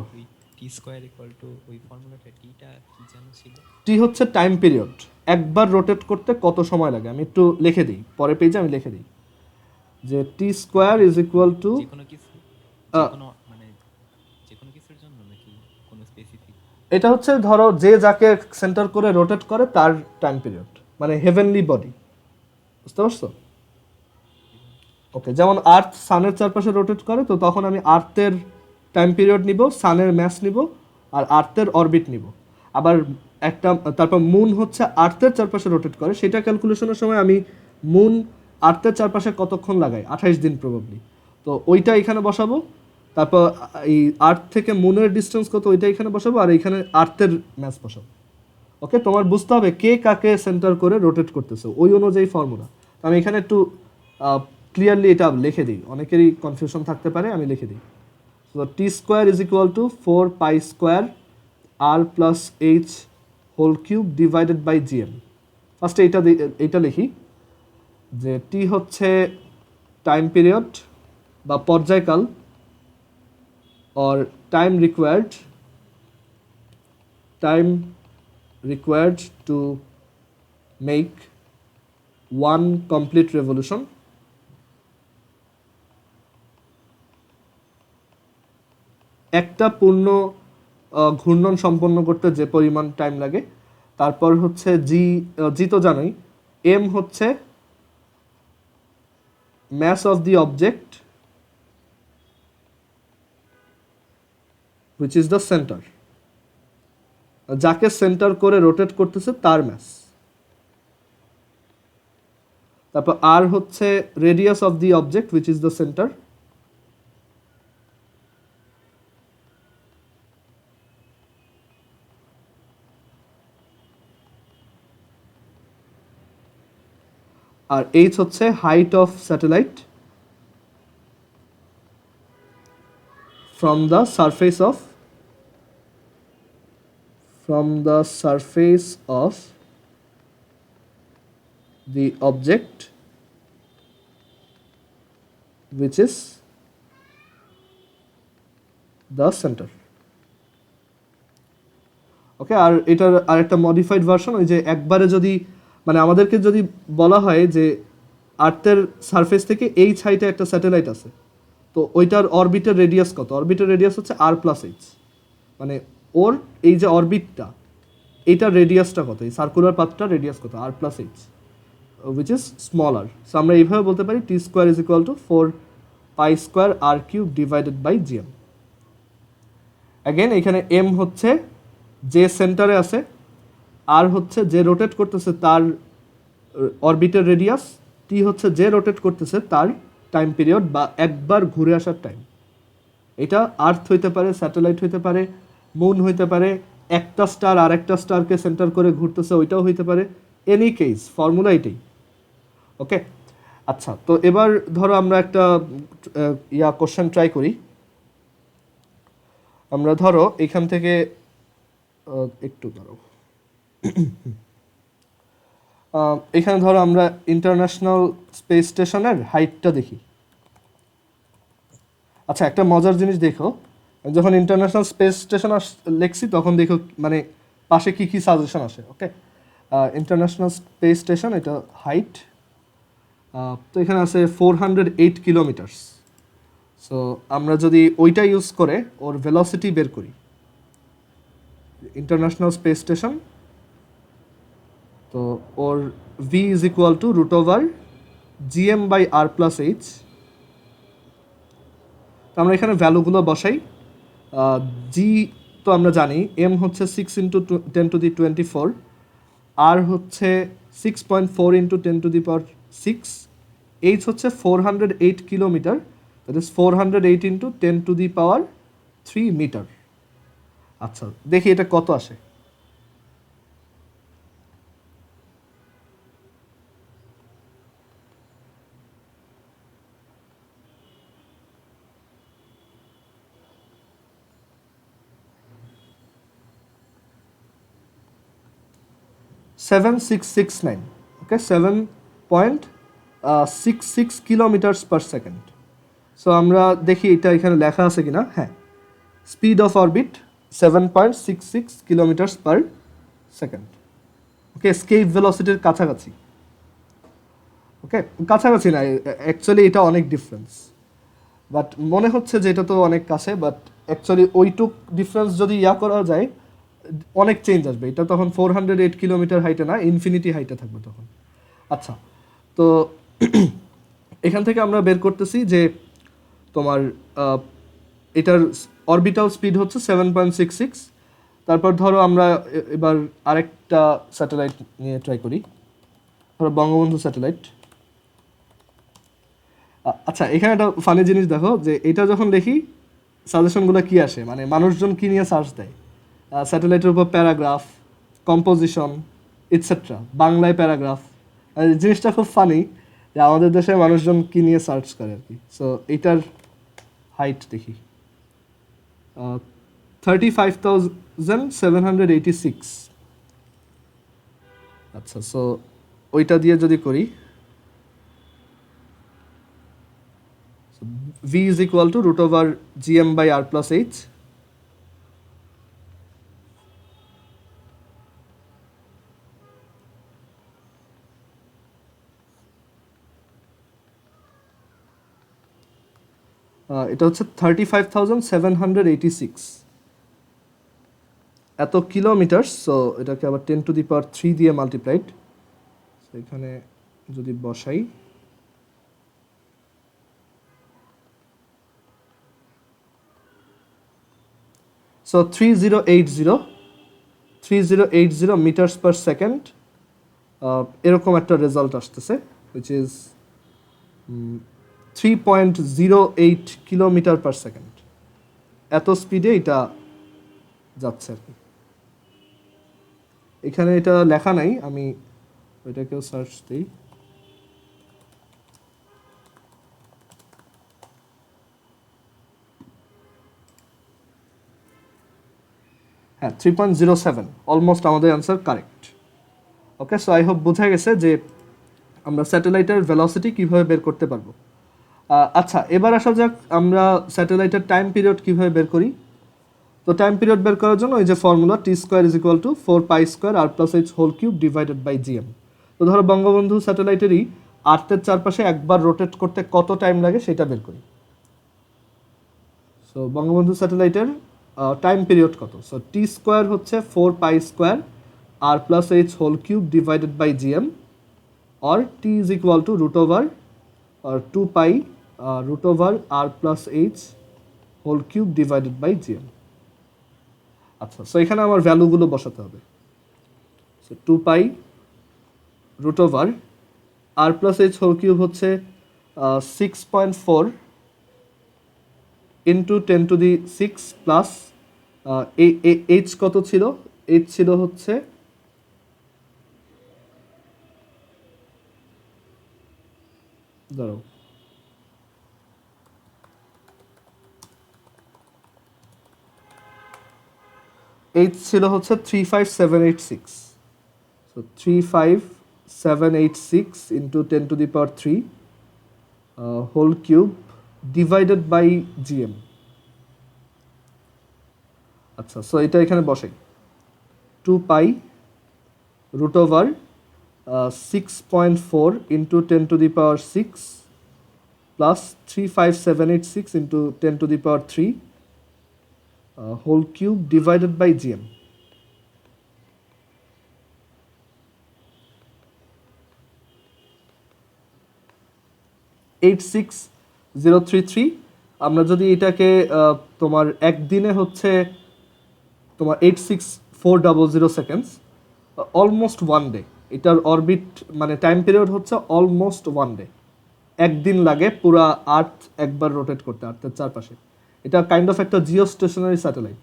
টি স্কয়ার ইকুয়াল টু ওই ফর্মুলাটা টিটা কি জানো ছিল? টি হচ্ছে টাইম পিরিয়ড, একবার রোটেট করতে কত সময় লাগে। আমি একটু লিখে দিই, পরের পেজে আমি লিখে দিই যে T square is equal two যেকোনো কিছু, মানে যেকোনো কিছুর জন্য নাকি কোনো স্পেসিফিক? এটা হচ্ছে ধরো যে যাকে সেন্টার করে রোটেট করে তার টাইম পিরিয়ড, মানে হেভেনলি বডি, বুঝতে পারছো? ওকে, যেমন আর্থ সানের চারপাশে রোটেট করে, তো তখন আমি আর্থের টাইম পিরিয়ড নিব, সানের ম্যাস নিব, আর আর্থের অরবিট নিব। আবার একটা তারপর মুন হচ্ছে আর্থের চারপাশে রোটেট করে, সেটা ক্যালকুলেশনের সময় আমি মুন আর্থের চারপাশে কতক্ষণ লাগাই, 28 দিন প্রবাবলি, তো ওইটা এখানে বসাবো। তারপর এই আর্থ থেকে মুনের ডিস্টেন্স কত ওইটা এখানে বসাবো, আর এখানে আর্থের ম্যাস বসাবো। ওকে, তোমার বুঝতে হবে কে কাকে সেন্টার করে রোটেট করতেছে, ওই অনুযায়ী ফর্মুলা। আমি এখানে একটু ক্লিয়ারলি এটা লিখে দিই, অনেকেরই কনফিউশন থাকতে পারে, আমি লিখে দিই। তো T square is equal to 4 pi square R plus H whole cube divided by GM. ফার্স্টে এইটা লিখি যে টি হচ্ছে টাইম পিরিয়ড বা পর্যায়কাল, or time required to make one complete revolution. একটা পূর্ণ ঘূর্ণন সম্পন্ন করতে যে পরিমাণ টাইম লাগে। তারপর হচ্ছে জি তো জানোই, এম হচ্ছে mass of the object which is the centre, যাকে সেন্টার করে রোটেট করতেছে তার ম্যাস। তারপর আর হচ্ছে radius of the object which is the centre. আর এইচ হচ্ছে height of satellite from the surface of the object which is the center. ওকে, আর এটার আরেকটা মডিফাইড ভার্সন, ওই যে একবারে যদি মানে আমাদেরকে যদি বলা হয় যে আর্থের সারফেস থেকে এইচ হাইটে একটা স্যাটেলাইট আছে, তো ওইটার অরবিটের রেডিয়াস কত, অরবিটের রেডিয়াস হচ্ছে আর প্লাস এইচ, মানে ওর এই যে অরবিটটা এইটার রেডিয়াসটা কত, এই সার্কুলার পাথটার রেডিয়াস কত, R plus H which is smaller. So আমরা এইভাবে বলতে পারি T square is equal to 4 pi square R cube divided by GM. Again এখানে এম হচ্ছে যে সেন্টারে আছে, আর হচ্ছে যে রোটেট করতেছে তার অরবিটের রেডিয়াস, টি হচ্ছে যে রোটেট করতেছে তার টাইম পিরিয়ড বা একবার ঘুরে আসার টাইম। এটা আর্থ হইতে পারে, স্যাটেলাইট হইতে পারে, মুন হইতে পারে, একটা স্টার আর একটা স্টারকে সেন্টার করে ঘুরতেছে ওইটাও হইতে পারে, এনি কেস ফর্মুলা এটাই। ওকে, আচ্ছা তো এবার ধরো আমরা একটা কোশ্চেন ট্রাই করি। আমরা ধরো এখান থেকে একটু ধরো এখানে ধরো আমরা ইন্টারন্যাশনাল স্পেস স্টেশনের হাইটটা দেখি। আচ্ছা, একটা মজার জিনিস দেখো, আমি যখন ইন্টারন্যাশনাল স্পেস স্টেশন লিখছি তখন দেখো মানে পাশে কি কি সাজেশন আসে। ওকে, ইন্টারন্যাশনাল স্পেস স্টেশন, এটা হাইট, তো এখানে আছে 408 কিলোমিটার্স। সো আমরা যদি ওইটা ইউজ করে ওর ভেলোসিটি বের করি, ইন্টারন্যাশনাল স্পেস স্টেশন, তো ওর V is equal to root over GM by R plus H. তো আমরা এখানে ভ্যালুগুলো বসাই। জি তো আমরা জানি, এম হচ্ছে 6 × 10⁻²4, আর হচ্ছে 6.4 × 10⁻6, এইচ হচ্ছে 408 কিলোমিটার, দ্যাট ইজ 408 × 10⁻³ মিটার। আচ্ছা, দেখি এটা কত আসে। Seven six six nine, okay, 7.66 kilometres per second. So আমরা দেখি এটা এখানে লেখা আছে কিনা। হ্যাঁ, speed of orbit 7.66 kilometres per second. Okay, escape ভেলোসিটির কাছাকাছি। ওকে, কাছাকাছি না, অ্যাকচুয়ালি এটা অনেক ডিফারেন্স, বাট মনে হচ্ছে যে এটা তো অনেক কাছে, বাট অ্যাকচুয়ালি ওইটুক ডিফারেন্স যদি করা যায় অনেক চেঞ্জ আসবে। এটা তখন 408 কিলোমিটার হাইটে না, ইনফিনিটি হাইটে থাকবে তখন। আচ্ছা, তো এখান থেকে আমরা বের করতেছি যে তোমার এটার অরবিটাল স্পিড হচ্ছে 7.66। তারপর ধরো আমরা এবার আরেকটা স্যাটেলাইট নিয়ে ট্রাই করি, ধরো বঙ্গবন্ধু স্যাটেলাইট। আচ্ছা, এখানে একটা ফানি জিনিস দেখো, যে এটা যখন দেখি সাজেশনগুলো কি আসে, মানে মানুষজন কি নিয়ে সার্চ দেয়। স্যাটেলাইটের উপর প্যারাগ্রাফ, কম্পোজিশন, ইটসেট্রা, বাংলায় প্যারাগ্রাফ। জিনিসটা খুব ফানি যে আমাদের দেশে মানুষজন কি নিয়ে সার্চ করে আর কি। সো এইটার হাইট দেখি 35,786। আচ্ছা, সো ওইটা দিয়ে যদি করি, v is equal to root over gm by r plus h. এটা হচ্ছে 35,786 এত কিলোমিটার। সো এটাকে আবার 10⁻³ দিয়ে মাল্টিপ্লাইড। সো এখানে যদি বসাই, সো 3080 মিটার্স পার সেকেন্ড, এরকম একটা রেজাল্ট আসতেছে, which is 3.08 kilometre per second. এত স্পিডে এটা যাচ্ছে আর কি। এখানে এটা লেখা নাই, আমি ওইটাকেও সার্চ দিই। হ্যাঁ, 3.07, অলমোস্ট আমাদের answer correct. Okay, so I hope বোঝা গেছে যে আমরা স্যাটেলাইটের ভেলোসিটি কীভাবে বের করতে পারবো। আচ্ছা, এবার আসা যাক আমরা স্যাটেলাইটের টাইম পিরিয়ড কীভাবে বের করি। তো টাইম পিরিয়ড বের করার জন্য ওই যে formula t² = 4π² r+h³ divided by GM. তো ধরো বঙ্গবন্ধু স্যাটেলাইটেরই আর্থের চারপাশে একবার রোটেট করতে কত টাইম লাগে সেটা বের করি। সো বঙ্গবন্ধু স্যাটেলাইটের টাইম পিরিয়ড কত? সো t² হচ্ছে 4π² r+h³ divided by GM, or t is equal to root over or 2π root over r+h³ divided by GM. আচ্ছা, সো এখানে আমার ভ্যালুগুলো বসাতে হবে। সো 2π root over r+h³ হচ্ছে 6.4 into 10⁻⁶ প্লাস h কত ছিল? h ছিল হচ্ছে ধরো h ছিল হচ্ছে 35786। So 35786 into 10⁻³ whole cube divided by GM. আচ্ছা, সো এটা এখানে বসাই, 2 pi root over 6.4 into 10⁶ plus 35786 into 10⁻³ whole cube divided by GM. $86033। আমরা যদি এটাকে তোমার একদিনে হচ্ছে তোমার 86400 সেকেন্ডস, অলমোস্ট 1 ডে। এটার অরবিট মানে টাইম পিরিয়ড হচ্ছে অলমোস্ট 1 ডে। একদিন লাগে পুরা আর্থ একবার রোটেট করতে, আর্থের চারপাশে। এটা কাইন্ড অফ একটা জিও স্টেশনারি স্যাটেলাইট।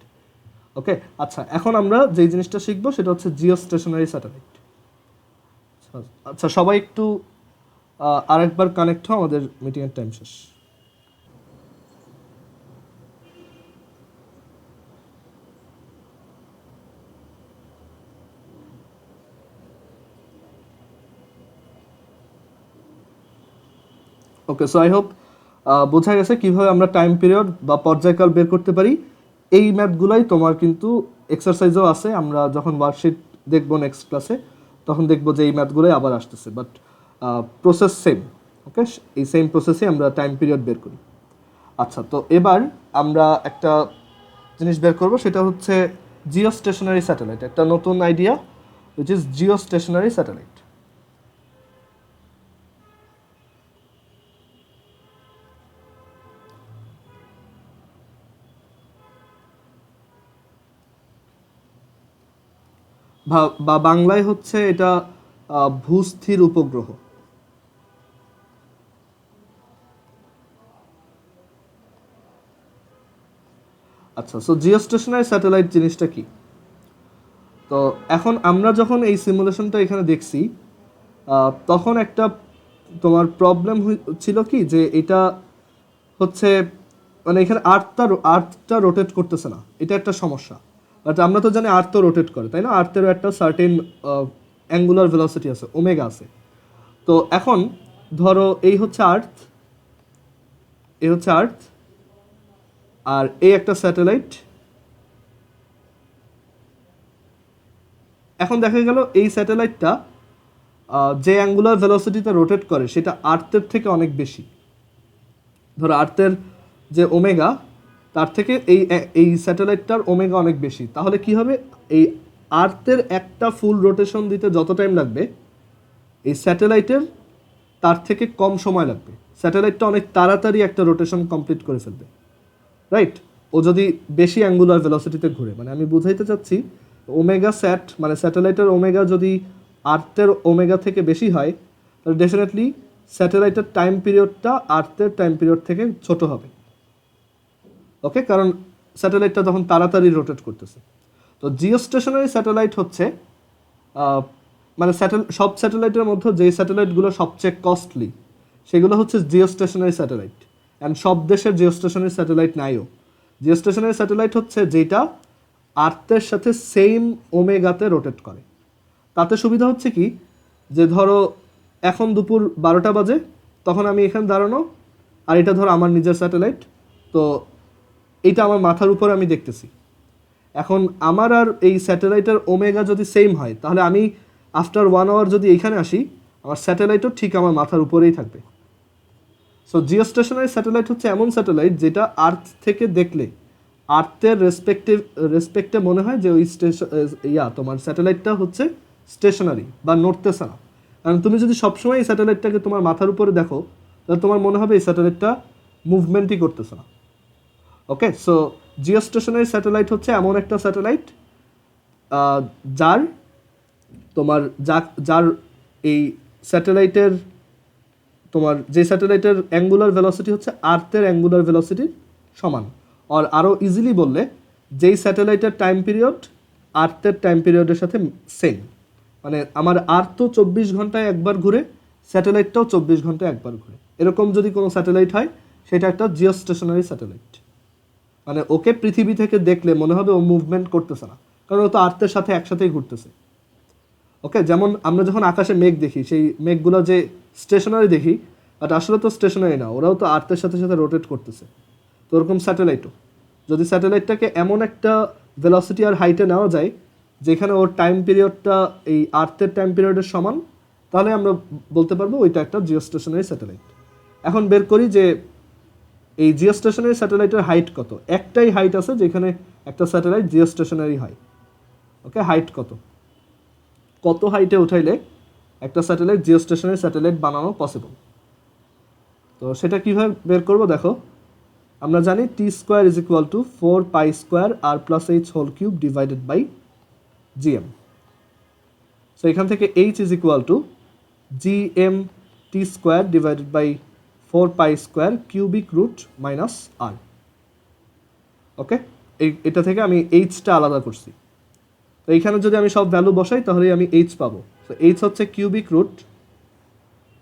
ওকে, আচ্ছা, এখন আমরা যেই জিনিসটা শিখবো সেটা হচ্ছে জিও স্টেশনারি স্যাটেলাইট। আচ্ছা, সবাই একটু আরেকবার কানেক্ট হও, আমাদের মিটিংয়ের টাইম শেষ। ওকে, সো আই হোপ বোঝা গেছে কিভাবে আমরা টাইম পিরিয়ড বা পর্যায়কাল বের করতে পারি। এই ম্যাথগুলাই তোমার কিন্তু এক্সারসাইজও আছে। আমরা যখন ওয়ার্কশিট দেখবো নেক্সট ক্লাসে, তখন দেখবো যে এই ম্যাথগুলোই আবার আসতেছে, বাট প্রসেস সেম। ওকে, এই সেম প্রসেসে আমরা টাইম পিরিয়ড বের করি। আচ্ছা, তো এবার আমরা একটা জিনিস বের করব, সেটা হচ্ছে জিও স্টেশনারি স্যাটেলাইট। একটা নতুন idea, which is geostationary satellite. বা বাংলায় হচ্ছে এটা ভূস্থির উপগ্রহ। আচ্ছা, সো জিওস্টেশনারি স্যাটেলাইট জিনিসটা কি? তো এখন আমরা যখন এই সিমুলেশনটা এখানে দেখছি, তখন একটা তোমার প্রবলেম ছিল কি, যে এটা হচ্ছে মানে এখানে আর্থটা রোটেট করতেছে না, এটা একটা সমস্যা। বাট আমরা তো জানি আর্থ তো রোটেট করে, তাই না? আর্থেরও একটা সার্টেন অ্যাঙ্গুলার ভেলোসিটি আছে, ওমেগা আছে। তো এখন ধরো এই হচ্ছে আর্থ, এই হচ্ছে আর্থ, আর এই একটা স্যাটেলাইট। এখন দেখা গেল এই স্যাটেলাইটটা যে অ্যাঙ্গুলার ভেলোসিটিতে রোটেট করে সেটা আর্থের থেকে অনেক বেশি। ধরো আর্থের যে ওমেগা, তার থেকে এই স্যাটেলাইটটার ওমেগা অনেক বেশি। তাহলে কি হবে, এই আর্থের একটা ফুল রোটেশন দিতে যত টাইম লাগবে, এই স্যাটেলাইটের তার থেকে কম সময় লাগবে। স্যাটেলাইটটা অনেক তাড়াতাড়ি একটা রোটেশন কমপ্লিট করে ফেলবে, রাইট? ও যদি বেশি অ্যাঙ্গুলার ভেলোসিটিতে ঘুরে, মানে আমি বুঝাইতে চাচ্ছি, ওমেগা স্যাট মানে স্যাটেলাইটের ওমেগা যদি আর্থের ওমেগা থেকে বেশি হয়, তাহলে ডেফিনেটলি স্যাটেলাইটের টাইম পিরিয়ডটা আর্থের টাইম পিরিয়ড থেকে ছোট হবে। ওকে, কারণ স্যাটেলাইটটা তখন তাড়াতাড়ি রোটেট করতেছে। তো জিওস্টেশনারি স্যাটেলাইট হচ্ছে মানে সব স্যাটেলাইটের মধ্যে যেই স্যাটেলাইটগুলো সবচেয়ে কস্টলি, সেগুলো হচ্ছে জিওস্টেশনারি স্যাটেলাইট। অ্যান্ড সব দেশের জিওস্টেশনারি স্যাটেলাইট নাইও। জিওস্টেশনারি স্যাটেলাইট হচ্ছে যেটা আর্থের সাথে সেম ওমেগাতে রোটেট করে। তাতে সুবিধা হচ্ছে কি, যে ধরো এখন দুপুর 12টা বাজে, তখন আমি এখানে দাঁড়ানো, আর এটা ধরো আমার নিজের স্যাটেলাইট, তো এইটা আমার মাথার উপরে আমি দেখতেছি। এখন আমার আর এই স্যাটেলাইটের ওমেগা যদি সেম হয়, তাহলে আমি আফটার 1 আওয়ার যদি এইখানে আসি, আমার স্যাটেলাইটও ঠিক আমার মাথার উপরেই থাকবে। সো জিওস্টেশনারি স্যাটেলাইট হচ্ছে এমন স্যাটেলাইট যেটা আর্থ থেকে দেখলে আর্থের রেসপেক্টে মনে হয় যে ওই তোমার স্যাটেলাইটটা হচ্ছে স্টেশনারি বা নড়তেছে না। কারণ তুমি যদি সবসময় এই স্যাটেলাইটটাকে তোমার মাথার উপরে দেখো, তাহলে তোমার মনে হবে এই স্যাটেলাইটটা মুভমেন্টই করতেছে না। ওকে, সো জিওস্টেশনারি স্যাটেলাইট হচ্ছে এমন একটা স্যাটেলাইট যার তোমার যার এই স্যাটেলাইটের তোমার যে স্যাটেলাইটের অ্যাঙ্গুলার ভেলোসিটি হচ্ছে আর্থের অ্যাঙ্গুলার ভেলোসিটির সমান। আর আরও ইজিলি বললে, যেই স্যাটেলাইটের টাইম পিরিয়ড আর্থের টাইম পিরিয়ডের সাথে সেম। মানে আমার আর্থ 24 ঘন্টায় একবার ঘুরে, স্যাটেলাইটটাও 24 ঘন্টায় একবার ঘুরে। এরকম যদি কোনো স্যাটেলাইট হয়, সেটা একটা জিওস্টেশনারি স্যাটেলাইট। মানে ওকে পৃথিবী থেকে দেখলে মনে হবে ও মুভমেন্ট করতেছে না, কারণ ও তো আর্থের সাথে একসাথেই ঘুরতেছে। ওকে, যেমন আমরা যখন আকাশে মেঘ দেখি, সেই মেঘগুলো যে স্টেশনারি দেখি, বাট আসলে তো স্টেশনারি না, ওরাও তো আর্থের সাথে সাথে রোটেট করতেছে। তো ওরকম স্যাটেলাইটও, যদি স্যাটেলাইটটাকে এমন একটা ভেলোসিটি আর হাইটে নেওয়া যায় যেখানে ওর টাইম পিরিয়ডটা এই আর্থের টাইম পিরিয়ডের সমান, তাহলে আমরা বলতে পারবো ওইটা একটা জিওস্টেশনারি স্যাটেলাইট। এখন বের করি যে এই জিওস্টেশনারি স্যাটেলাইটের হাইট কত। একটাই হাইট আছে যেখানে একটা স্যাটেলাইট জিওস্টেশনারি হয়। ওকে, হাইট কত, কত হাইটে উঠাইলে একটা স্যাটেলাইট জিওস্টেশনারি স্যাটেলাইট বানানো পসিবল। তো সেটা কীভাবে বের করবো দেখো, আমরা জানি T square is equal to 4 pi square R plus H whole cube divided by GM. So এখান থেকে H is equal to GM T square divided by 4 pi square cubic root minus R. Okay, এটা থেকে আমি এইচটা আলাদা করছি। তো এইখানে যদি আমি সব ভ্যালু বসাই তাহলে আমি এইচ পাবো। তো এইচ হচ্ছে cubic root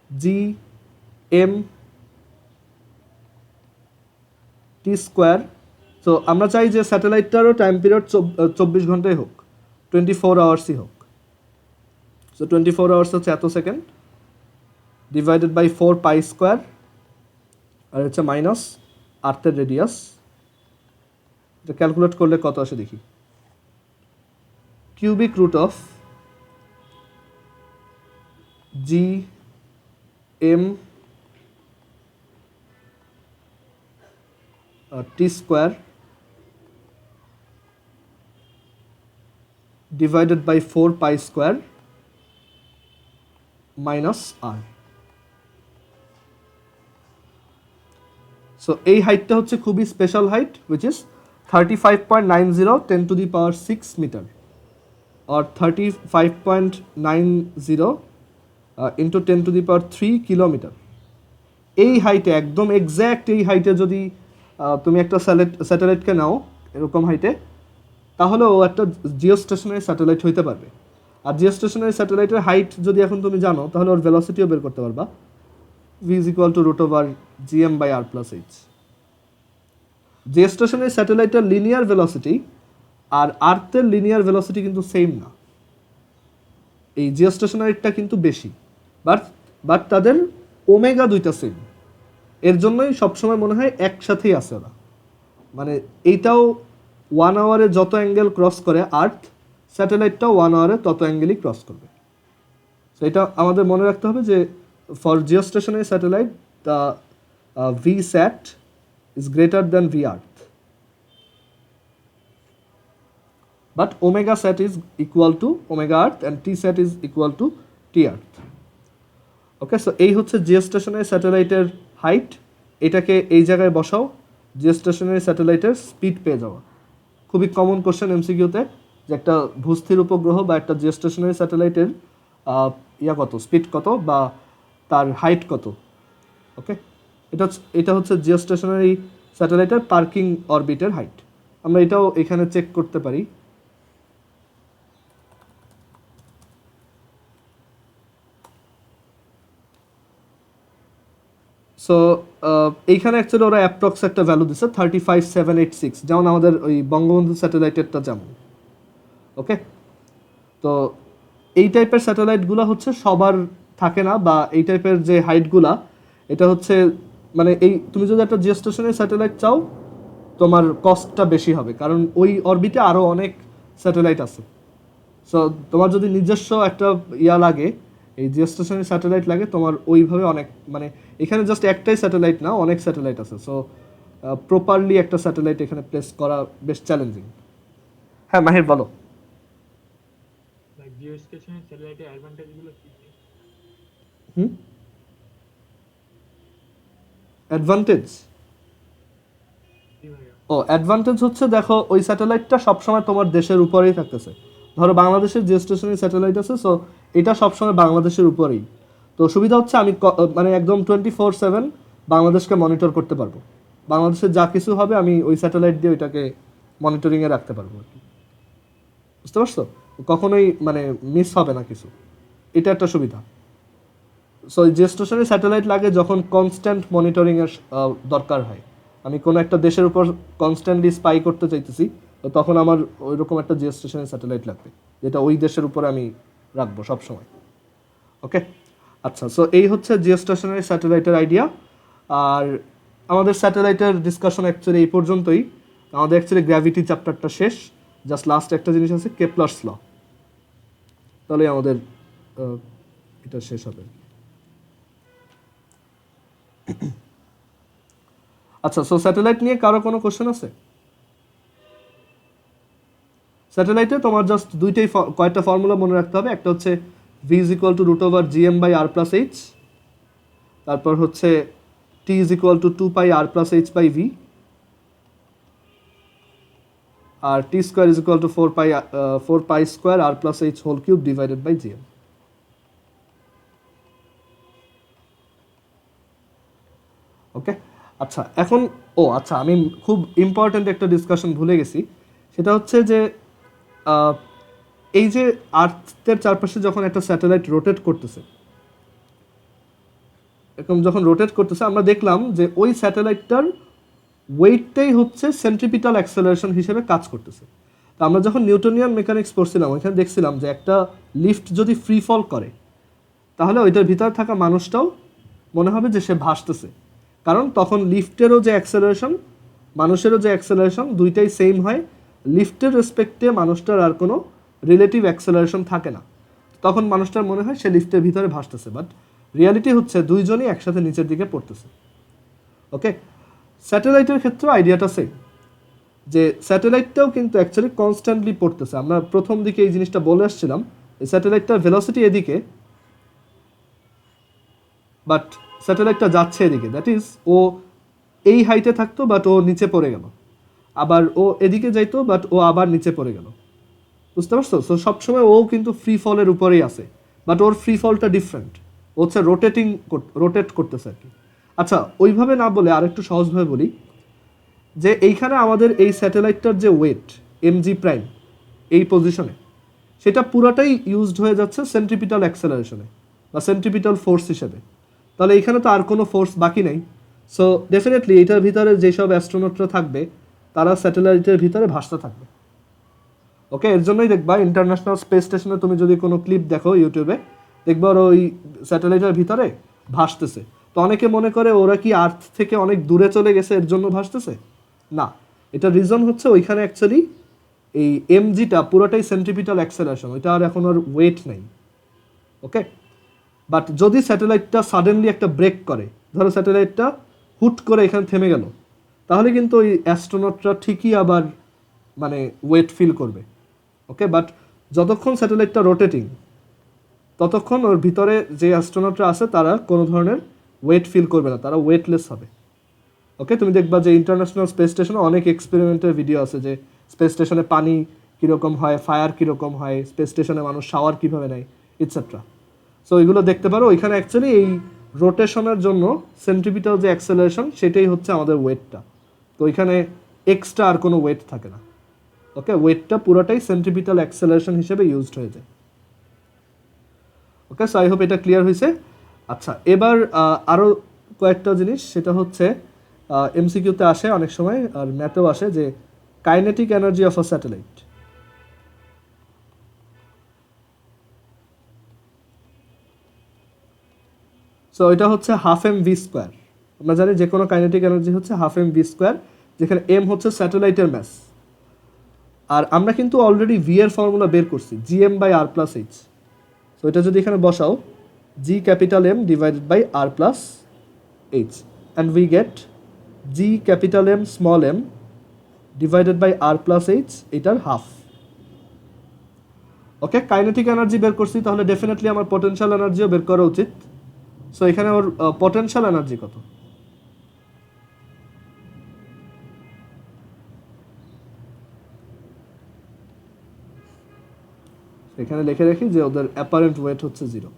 G M T square. তো আমরা চাই যে স্যাটেলাইটটারও টাইম পিরিয়ড 24 ঘন্টাই হোক, 24 আওয়ার্সই হোক। সো 24 আওয়ার্স হচ্ছে এত second divided by 4 pi square R হচ্ছে মাইনাস আর্থের রেডিয়াস। এটা ক্যালকুলেট করলে কত আসে দেখি, cubic root of G M T square divided by 4 pi square minus R. So এই হাইটটা হচ্ছে খুবই special height, which is 35.90 10⁶ metre or 35.90 into 10⁻³ kilometre. এই হাইটে, একদম এক্স্যাক্ট এই হাইটে যদি তুমি একটা স্যাটেলাইটকে নাও এরকম হাইটে, তাহলে ও একটা জিওস্টেশনারি স্যাটেলাইট হইতে পারবে। আর জিওস্টেশনারি স্যাটেলাইটের হাইট যদি এখন তুমি জানো তাহলে ওর ভেলোসিটিও বের করতে পারবা, v is equal to √gm/r+h। Geostationary স্যাটেলাইটের লিনিয়ার ভেলোসিটি আর আর্থের লিনিয়ার ভেলোসিটি কিন্তু সেম না, এই জিওস্টেশনারিটা কিন্তু বেশি, বাট তাদের ওমেগা দুইটা সেম। এর জন্যই সবসময় মনে হয় একসাথেই আছে ওরা, মানে এইটাও 1 আওয়ারে যত অ্যাঙ্গেল ক্রস করে আর্থ, স্যাটেলাইটটাও 1 আওয়ারে তত অ্যাঙ্গেলই ক্রস করবে। তো এটা আমাদের মনে রাখতে হবে যে for geostationary satellite the VSAT is greater than VARTH, but omega sat is equal to omega earth and TSAT is equal to TEarth. Okay, so এই হচ্ছে জিওস্টেশনারি স্যাটেলাইটের হাইট। এটাকে এই জায়গায় বসাও, জিওস্টেশনারি স্যাটেলাইটের স্পিড পেয়ে যাওয়া। খুবই কমন কোশ্চেন এমসিকিউতে, যে একটা ভূস্থির উপগ্রহ বা একটা জিওস্টেশনারি স্যাটেলাইটের কত, স্পিড কত বা তার হাইট কত। ওকে, এটা হচ্ছে জিওস্টেশনারি স্যাটেলাইটের পার্কিং অরবিটের হাইট। আমরা এটাও এখানে চেক করতে পারি। সো এইখানে অ্যাকচুয়ালি ওরা অ্যাপ্রক্স একটা ভ্যালু দিচ্ছে 35786, যেমন আমাদের ওই বঙ্গবন্ধু স্যাটেলাইটেরটা যেমন। ওকে, তো এই টাইপের স্যাটেলাইটগুলো হচ্ছে সবার থাকে না, বা এই টাইপের যে হাইটগুলা, এটা হচ্ছে মানে এই তুমি যদি একটা জিওস্টেশনারি স্যাটেলাইট চাও তোমার কস্টটা বেশি হবে, কারণ ওই অরবিটে আরও অনেক স্যাটেলাইট আছে। সো তোমার যদি নিজস্ব একটা লাগে, এই জিওস্টেশনারি স্যাটেলাইট লাগে, তোমার ওইভাবে অনেক, মানে এখানে জাস্ট একটাই স্যাটেলাইট না, অনেক স্যাটেলাইট আছে। সো প্রপারলি একটা স্যাটেলাইট এখানে প্লেস করা বেশ চ্যালেঞ্জিং। হ্যাঁ মাহির বলো। লাইক জিওস্টেশনারি স্যাটেলাইটের অ্যাডভান্টেজগুলো কি কি? অ্যাডভান্টেজ, কি ভাইয়া? অ্যাডভান্টেজ হচ্ছে দেখো ওই স্যাটেলাইটটা সবসময় তোমার দেশের উপরেই থাকতেছে। ধরো বাংলাদেশের জিওস্টেশনারি স্যাটেলাইট আছে, সো এটা সবসময় বাংলাদেশের উপরেই। তো সুবিধা হচ্ছে আমি মানে একদম 24/7 বাংলাদেশকে মনিটর করতে পারবো। বাংলাদেশের যা কিছু হবে আমি ওই স্যাটেলাইট দিয়ে ওইটাকে মনিটরিংয়ে রাখতে পারবো আর কি। বুঝতে পারছো? কখনোই মানে মিস হবে না কিছু, এটা একটা সুবিধা। সো জিওস্টেশনারি স্যাটেলাইট লাগে যখন কনস্ট্যান্ট মনিটরিংয়ের দরকার হয়। আমি কোনো একটা দেশের উপর কনস্ট্যান্টলি স্পাই করতে চাইতেছি, তো তখন আমার ওইরকম একটা জিওস্টেশনারি স্যাটেলাইট লাগবে যেটা ওই দেশের উপরে আমি রাখবো সবসময়। ওকে, আচ্ছা, সো এই হচ্ছে জিওস্টেশনারি স্যাটেলাইটের আইডিয়া। আর আমাদের স্যাটেলাইটের ডিসকাশন অ্যাকচুয়ালি এই পর্যন্তই। আমাদের অ্যাকচুয়ালি গ্র্যাভিটি চ্যাপ্টারটা শেষ, জাস্ট লাস্ট একটা জিনিস আছে কেপলার্স ল, তাহলে আমাদের এটা শেষ হবে। আচ্ছা, সো স্যাটেলাইট নিয়ে কারো কোনো কোশ্চেন আছে? স্যাটেলাইটে তোমার জাস্ট কয়েকটা ফর্মুলা মনে রাখতে হবে। একটা হচ্ছে v is equal to root over gm by r plus h, তারপর হচ্ছে t is equal to 2 pi r plus h by v, R t square is equal to 4 pi square r plus h whole cube divided by gm. ওকে, আচ্ছা এখন আচ্ছা আমি খুব important একটা discussion ভুলে গেছি। সেটা হচ্ছে যে এই যে আর্থের চারপাশে যখন একটা স্যাটেলাইট রোটেট করতেছে, এরকম যখন রোটেট করতেছে, আমরা দেখলাম যে ওই স্যাটেলাইটটার ওয়েটটাই হচ্ছে সেন্ট্রিপিটাল অ্যাক্সেলারেশন হিসেবে কাজ করতেছে। তো আমরা যখন নিউটনিয়ান মেকানিক্স পড়ছিলাম ওইখানে দেখছিলাম যে একটা লিফট যদি ফ্রি ফল করে তাহলে ওইটার ভিতরে থাকা মানুষটাও মনে হবে যে সে ভাসতেছে, কারণ তখন লিফটেরও যে অ্যাক্সেলারেশন মানুষেরও যে অ্যাক্সেলারেশন দুইটাই সেম হয়। লিফটের রেসপেক্টে মানুষটার আর কোনো রিলেটিভ অ্যাক্সেলারেশন থাকে না, তখন মানুষটার মনে হয় সে লিফটের ভিতরে ভাসতেছে, বাট রিয়ালিটি হচ্ছে দুইজনই একসাথে নিচের দিকে পড়তেছে। ওকে, স্যাটেলাইটের ক্ষেত্রে আইডিয়াটা সেম, যে স্যাটেলাইটটাও কিন্তু অ্যাকচুয়ালি কনস্ট্যান্টলি পড়তেছে। আমরা প্রথম দিকে এই জিনিসটা বলে আসছিলাম, এই স্যাটেলাইটটার ভেলোসিটি এদিকে, বাট স্যাটেলাইটটা যাচ্ছে এদিকে, দ্যাট ইজ ও এই হাইটে থাকতো বাট ও নিচে পড়ে গেল, আবার ও এদিকে যাইতো বাট ও আবার নিচে পড়ে গেল। বুঝতে পারছো? সো সবসময় ও কিন্তু ফ্রি ফলের উপরেই আছে, বাট ওর ফ্রি ফলটা ডিফারেন্ট, ও হচ্ছে রোটেট করতেছে আর কি। আচ্ছা, ওইভাবে না বলে আরেকটু সহজভাবে বলি, যে এইখানে আমাদের এই স্যাটেলাইটটার যে ওয়েট mg প্রাইম এই পজিশনে, সেটা পুরোটাই ইউজড হয়ে যাচ্ছে সেন্ট্রিপিটাল অ্যাক্সেলারেশনে বা সেন্ট্রিপিটাল ফোর্স হিসেবে। তাহলে এখানে তো আর কোনো ফোর্স বাকি নেই। সো ডেফিনেটলি এটার ভিতরে যেসব অ্যাস্ট্রোনটরা থাকবে তারা স্যাটেলাইটের ভিতরে ভাসতে থাকবে। ওকে, এর জন্যই দেখবা ইন্টারন্যাশনাল স্পেস স্টেশনে তুমি যদি কোনো ক্লিপ দেখো ইউটিউবে, দেখবা ওরা ওই স্যাটেলাইটের ভিতরে ভাসতেছে। তো অনেকে মনে করে ওরা কি আর্থ থেকে অনেক দূরে চলে গেছে এর জন্য ভাসতেছে, না। এটা রিজন হচ্ছে ওইখানে অ্যাকচুয়ালি এই এমজিটা পুরোটাই সেন্ট্রিপিটাল অ্যাক্সেলারেশন, ওইটা আর এখন আর ওয়েট নেই। ওকে, বাট যদি স্যাটেলাইটটা সাডেনলি একটা ব্রেক করে, ধরো স্যাটেলাইটটা হুট করে এখানে থেমে গেল, তাহলে কিন্তু ওই অ্যাস্ট্রোনটরা ঠিকই আবার মানে ওয়েট ফিল করবে। ওকে, বাট যতক্ষণ স্যাটেলাইটটা রোটেটিং ততক্ষণ ওর ভিতরে যে অ্যাস্ট্রোনটরা আছে তারা কোনো ধরনের ওয়েট ফিল করবে না, তারা ওয়েটলেস হবে। ওকে, তুমি দেখবা যে ইন্টারন্যাশনাল স্পেস স্টেশনে অনেক এক্সপেরিমেন্টের ভিডিও আছে, যে স্পেস স্টেশনে পানি কীরকম হয়, ফায়ার কীরকম হয়, স্পেস স্টেশনে মানুষ শাওয়ার কীভাবে নেয়, ইটসেট্রা। সো এগুলো দেখতে পারো। ওইখানে অ্যাকচুয়ালি এই রোটেশনের জন্য সেন্ট্রিপিটাল যে অ্যাক্সেলারেশন সেটাই হচ্ছে আমাদের ওয়েটটা। তো ওইখানে এক্সট্রা আর কোনো ওয়েট থাকে না। ওকে, ওয়েটটা পুরোটাই সেন্ট্রিপিটাল অ্যাক্সেলারেশন হিসেবে ইউজড হয়ে যায়। ওকে, সো আই হোপ এটা ক্লিয়ার হয়েছে। আচ্ছা, এবার আরও কয়েকটা জিনিস, সেটা হচ্ছে এমসিকিউতে আসে অনেক সময় আর ম্যাথেও আসে, যে kinetic energy of a satellite. So এটা হচ্ছে হাফ এম ভি স্কোয়ার। আমরা জানি যে কোনো কাইনেটিক এনার্জি হচ্ছে হাফ এম ভি স্কোয়ার, যেখানে এম হচ্ছে স্যাটেলাইটের ম্যাস। আর আমরা কিন্তু অলরেডি ভি এর ফর্মুলা বের করছি, GM by R plus H. So এটা যদি এখানে বসাও, G capital M divided by R plus H, and we get G capital M small M divided by R plus H, এটার হাফ। ওকে, কাইনেটিক এনার্জি বের করছি, তাহলে ডেফিনেটলি আমার পটেনশিয়াল এনার্জিও বের করা উচিত। সো এখানে ওর পটেনশিয়াল এনার্জি কত? এখানে লিখে রাখি যে ওদের অ্যাপারেন্ট ওয়েট হচ্ছে 0।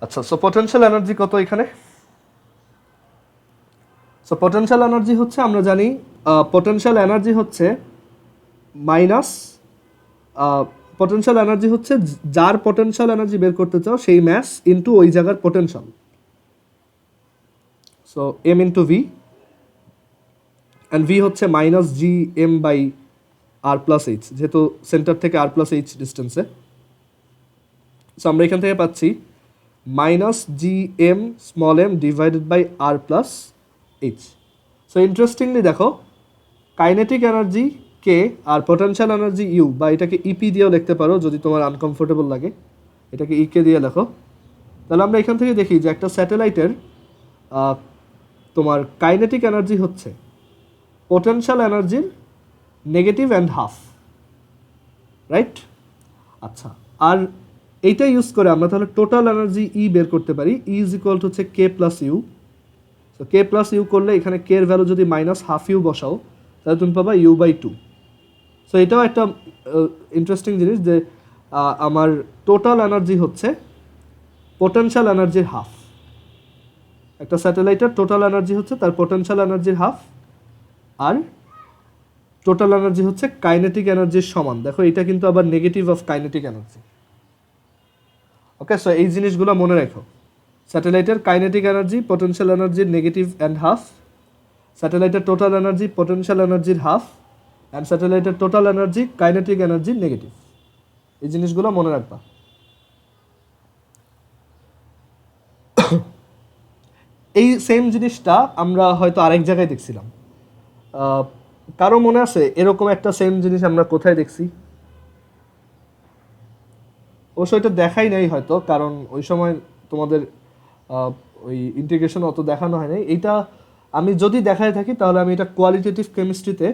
আচ্ছা, সো পটেনশিয়াল এনার্জি কত এখানে? সো পটেনশিয়াল এনার্জি হচ্ছে, আমরা জানি পটেনশিয়াল এনার্জি হচ্ছে মাইনাস, পটেনশিয়াল এনার্জি হচ্ছে যার পটেনশিয়াল এনার্জি বের করতে চাও সেই ম্যাস ইন্টু ওই জায়গার potential. So M into V, and V হচ্ছে minus G M by R plus H, যেহেতু সেন্টার থেকে আর প্লাস এইচ ডিস্টেন্সে। সো আমরা এখান থেকে পাচ্ছি minus G M small M divided by R plus H. So interestingly দেখো, kinetic energy K আর পটেনশিয়াল এনার্জি ইউ, বা এটাকে ইপি দিয়েও লিখতে পারো যদি তোমার আনকমফোর্টেবল লাগে, এটাকে ইকে দিয়ে লেখো। তাহলে আমরা এখান থেকে দেখি যে একটা স্যাটেলাইটের তোমার কাইনেটিক এনার্জি হচ্ছে পোটেনশিয়াল এনার্জির নেগেটিভ অ্যান্ড হাফ, রাইট? আচ্ছা, আর এইটা ইউজ করে আমরা তাহলে টোটাল এনার্জি ই বের করতে পারি। ই ইজ ইকুয়াল টু হচ্ছে কে প্লাস ইউ। তো কে প্লাস ইউ করলে এখানে কে এর ভ্যালু যদি মাইনাস হাফ ইউ বসাও তাহলে তুমি পাবা ইউ বাই টু। সো এটাও একটা ইন্টারেস্টিং জিনিস যে আমার টোটাল এনার্জি হচ্ছে পোটেনশিয়াল এনার্জির হাফ। একটা স্যাটেলাইটের টোটাল এনার্জি হচ্ছে তার পোটেনশিয়াল এনার্জির হাফ, আর টোটাল এনার্জি হচ্ছে কাইনেটিক এনার্জির সমান। দেখো এটা কিন্তু আবার negative of kinetic energy. Okay, so এই জিনিসগুলো মনে রাখো। স্যাটেলাইটের কাইনেটিক এনার্জি পোটেনশিয়াল এনার্জির নেগেটিভ অ্যান্ড হাফ, স্যাটেলাইটের টোটাল এনার্জি পোটেনশিয়াল এনার্জির হাফ, অ্যান্ড স্যাটেলাইটের টোটাল এনার্জি কাইনেটিক এনার্জির নেগেটিভ। এই জিনিসগুলো মনে রাখবা। এই সেম জিনিসটা আমরা হয়তো আরেক জায়গায় দেখছিলাম। কারো মনে আছে এরকম একটা সেম জিনিস আমরা কোথায় দেখছি? অবশ্য এটা দেখাই নাই হয়তো, কারণ ওই সময় তোমাদের ওই ইন্টিগ্রেশন অত দেখানো হয় নাই। এইটা আমি যদি দেখায় থাকি তাহলে আমি এটা কোয়ালিটেটিভ কেমিস্ট্রিতে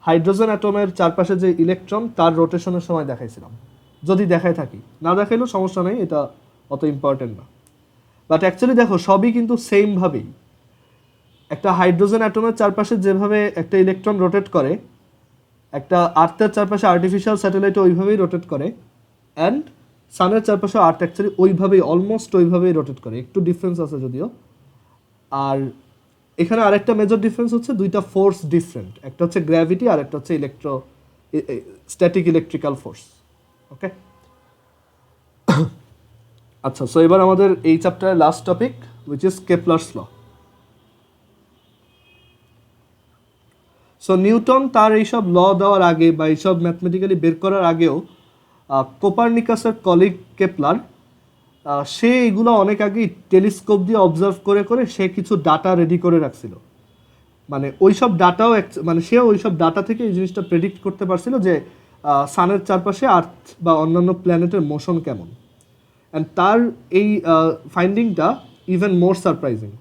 হাইড্রোজেন অ্যাটমের চারপাশে যে ইলেকট্রন তার রোটেশনের সময় দেখাইছিলাম। যদি দেখায় থাকি, না দেখাইলেও সমস্যা নেই, এটা অত ইম্পর্টেন্ট না। বাট অ্যাকচুয়ালি দেখো সবই কিন্তু সেমভাবেই। একটা হাইড্রোজেন অ্যাটমের চারপাশে যেভাবে একটা ইলেকট্রন রোটেট করে, একটা আর্থের চারপাশে আর্টিফিশিয়াল স্যাটেলাইটে ওইভাবেই রোটেট করে, অ্যান্ড সানের চারপাশে আর্থ অ্যাকচুয়ালি ওইভাবেই অলমোস্ট ওইভাবেই রোটেট করে, একটু ডিফারেন্স আছে যদিও। আর এখানে আরেকটা মেজর ডিফারেন্স হচ্ছে দুইটা ফোর্স ডিফারেন্ট, একটা হচ্ছে গ্র্যাভিটি আর একটা হচ্ছে স্ট্যাটিক ইলেকট্রিক্যাল ফোর্স। ওকে, আচ্ছা, সো এবার আমাদের এই চ্যাপ্টারের last topic which is Kepler's law. So Newton তার এইসব ল দেওয়ার আগে বা এইসব ম্যাথমেটিক্যালি বের করার আগেও কোপারনিকাসের কলিগ কেপলার সে এগুলো অনেক আগেই টেলিস্কোপ দিয়ে অবজার্ভ করে করে সে কিছু ডাটা রেডি করে রাখছিল। মানে ওইসব ডাটাও মানে সেও ওইসব ডাটা থেকে এই জিনিসটা প্রেডিক্ট করতে পারছিল যে সানের চারপাশে আর্থ বা অন্যান্য প্ল্যানেটের মোশন কেমন। অ্যান্ড তার এই ফাইন্ডিংটা ইভেন মোর সারপ্রাইজিং।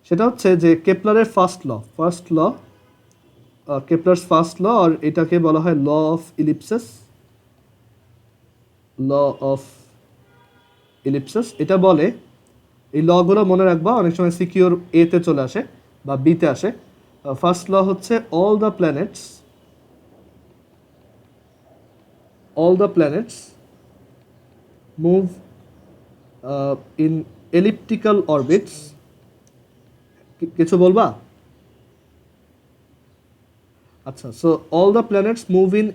সেটা হচ্ছে যে কেপলারের ফার্স্ট ল, কেপলার্স ফার্স্ট ল, আর এটাকে বলা হয় ল অফ ইলিপসেস। এটা বলে, এই লগুলো মনে রাখবা, অনেক সময় সিকিউর এতে চলে আসে বা বিতে আসে। ফার্স্ট ল হচ্ছে all the planets move in elliptical orbits. কিছু বলবা? আচ্ছা, so all the planets move in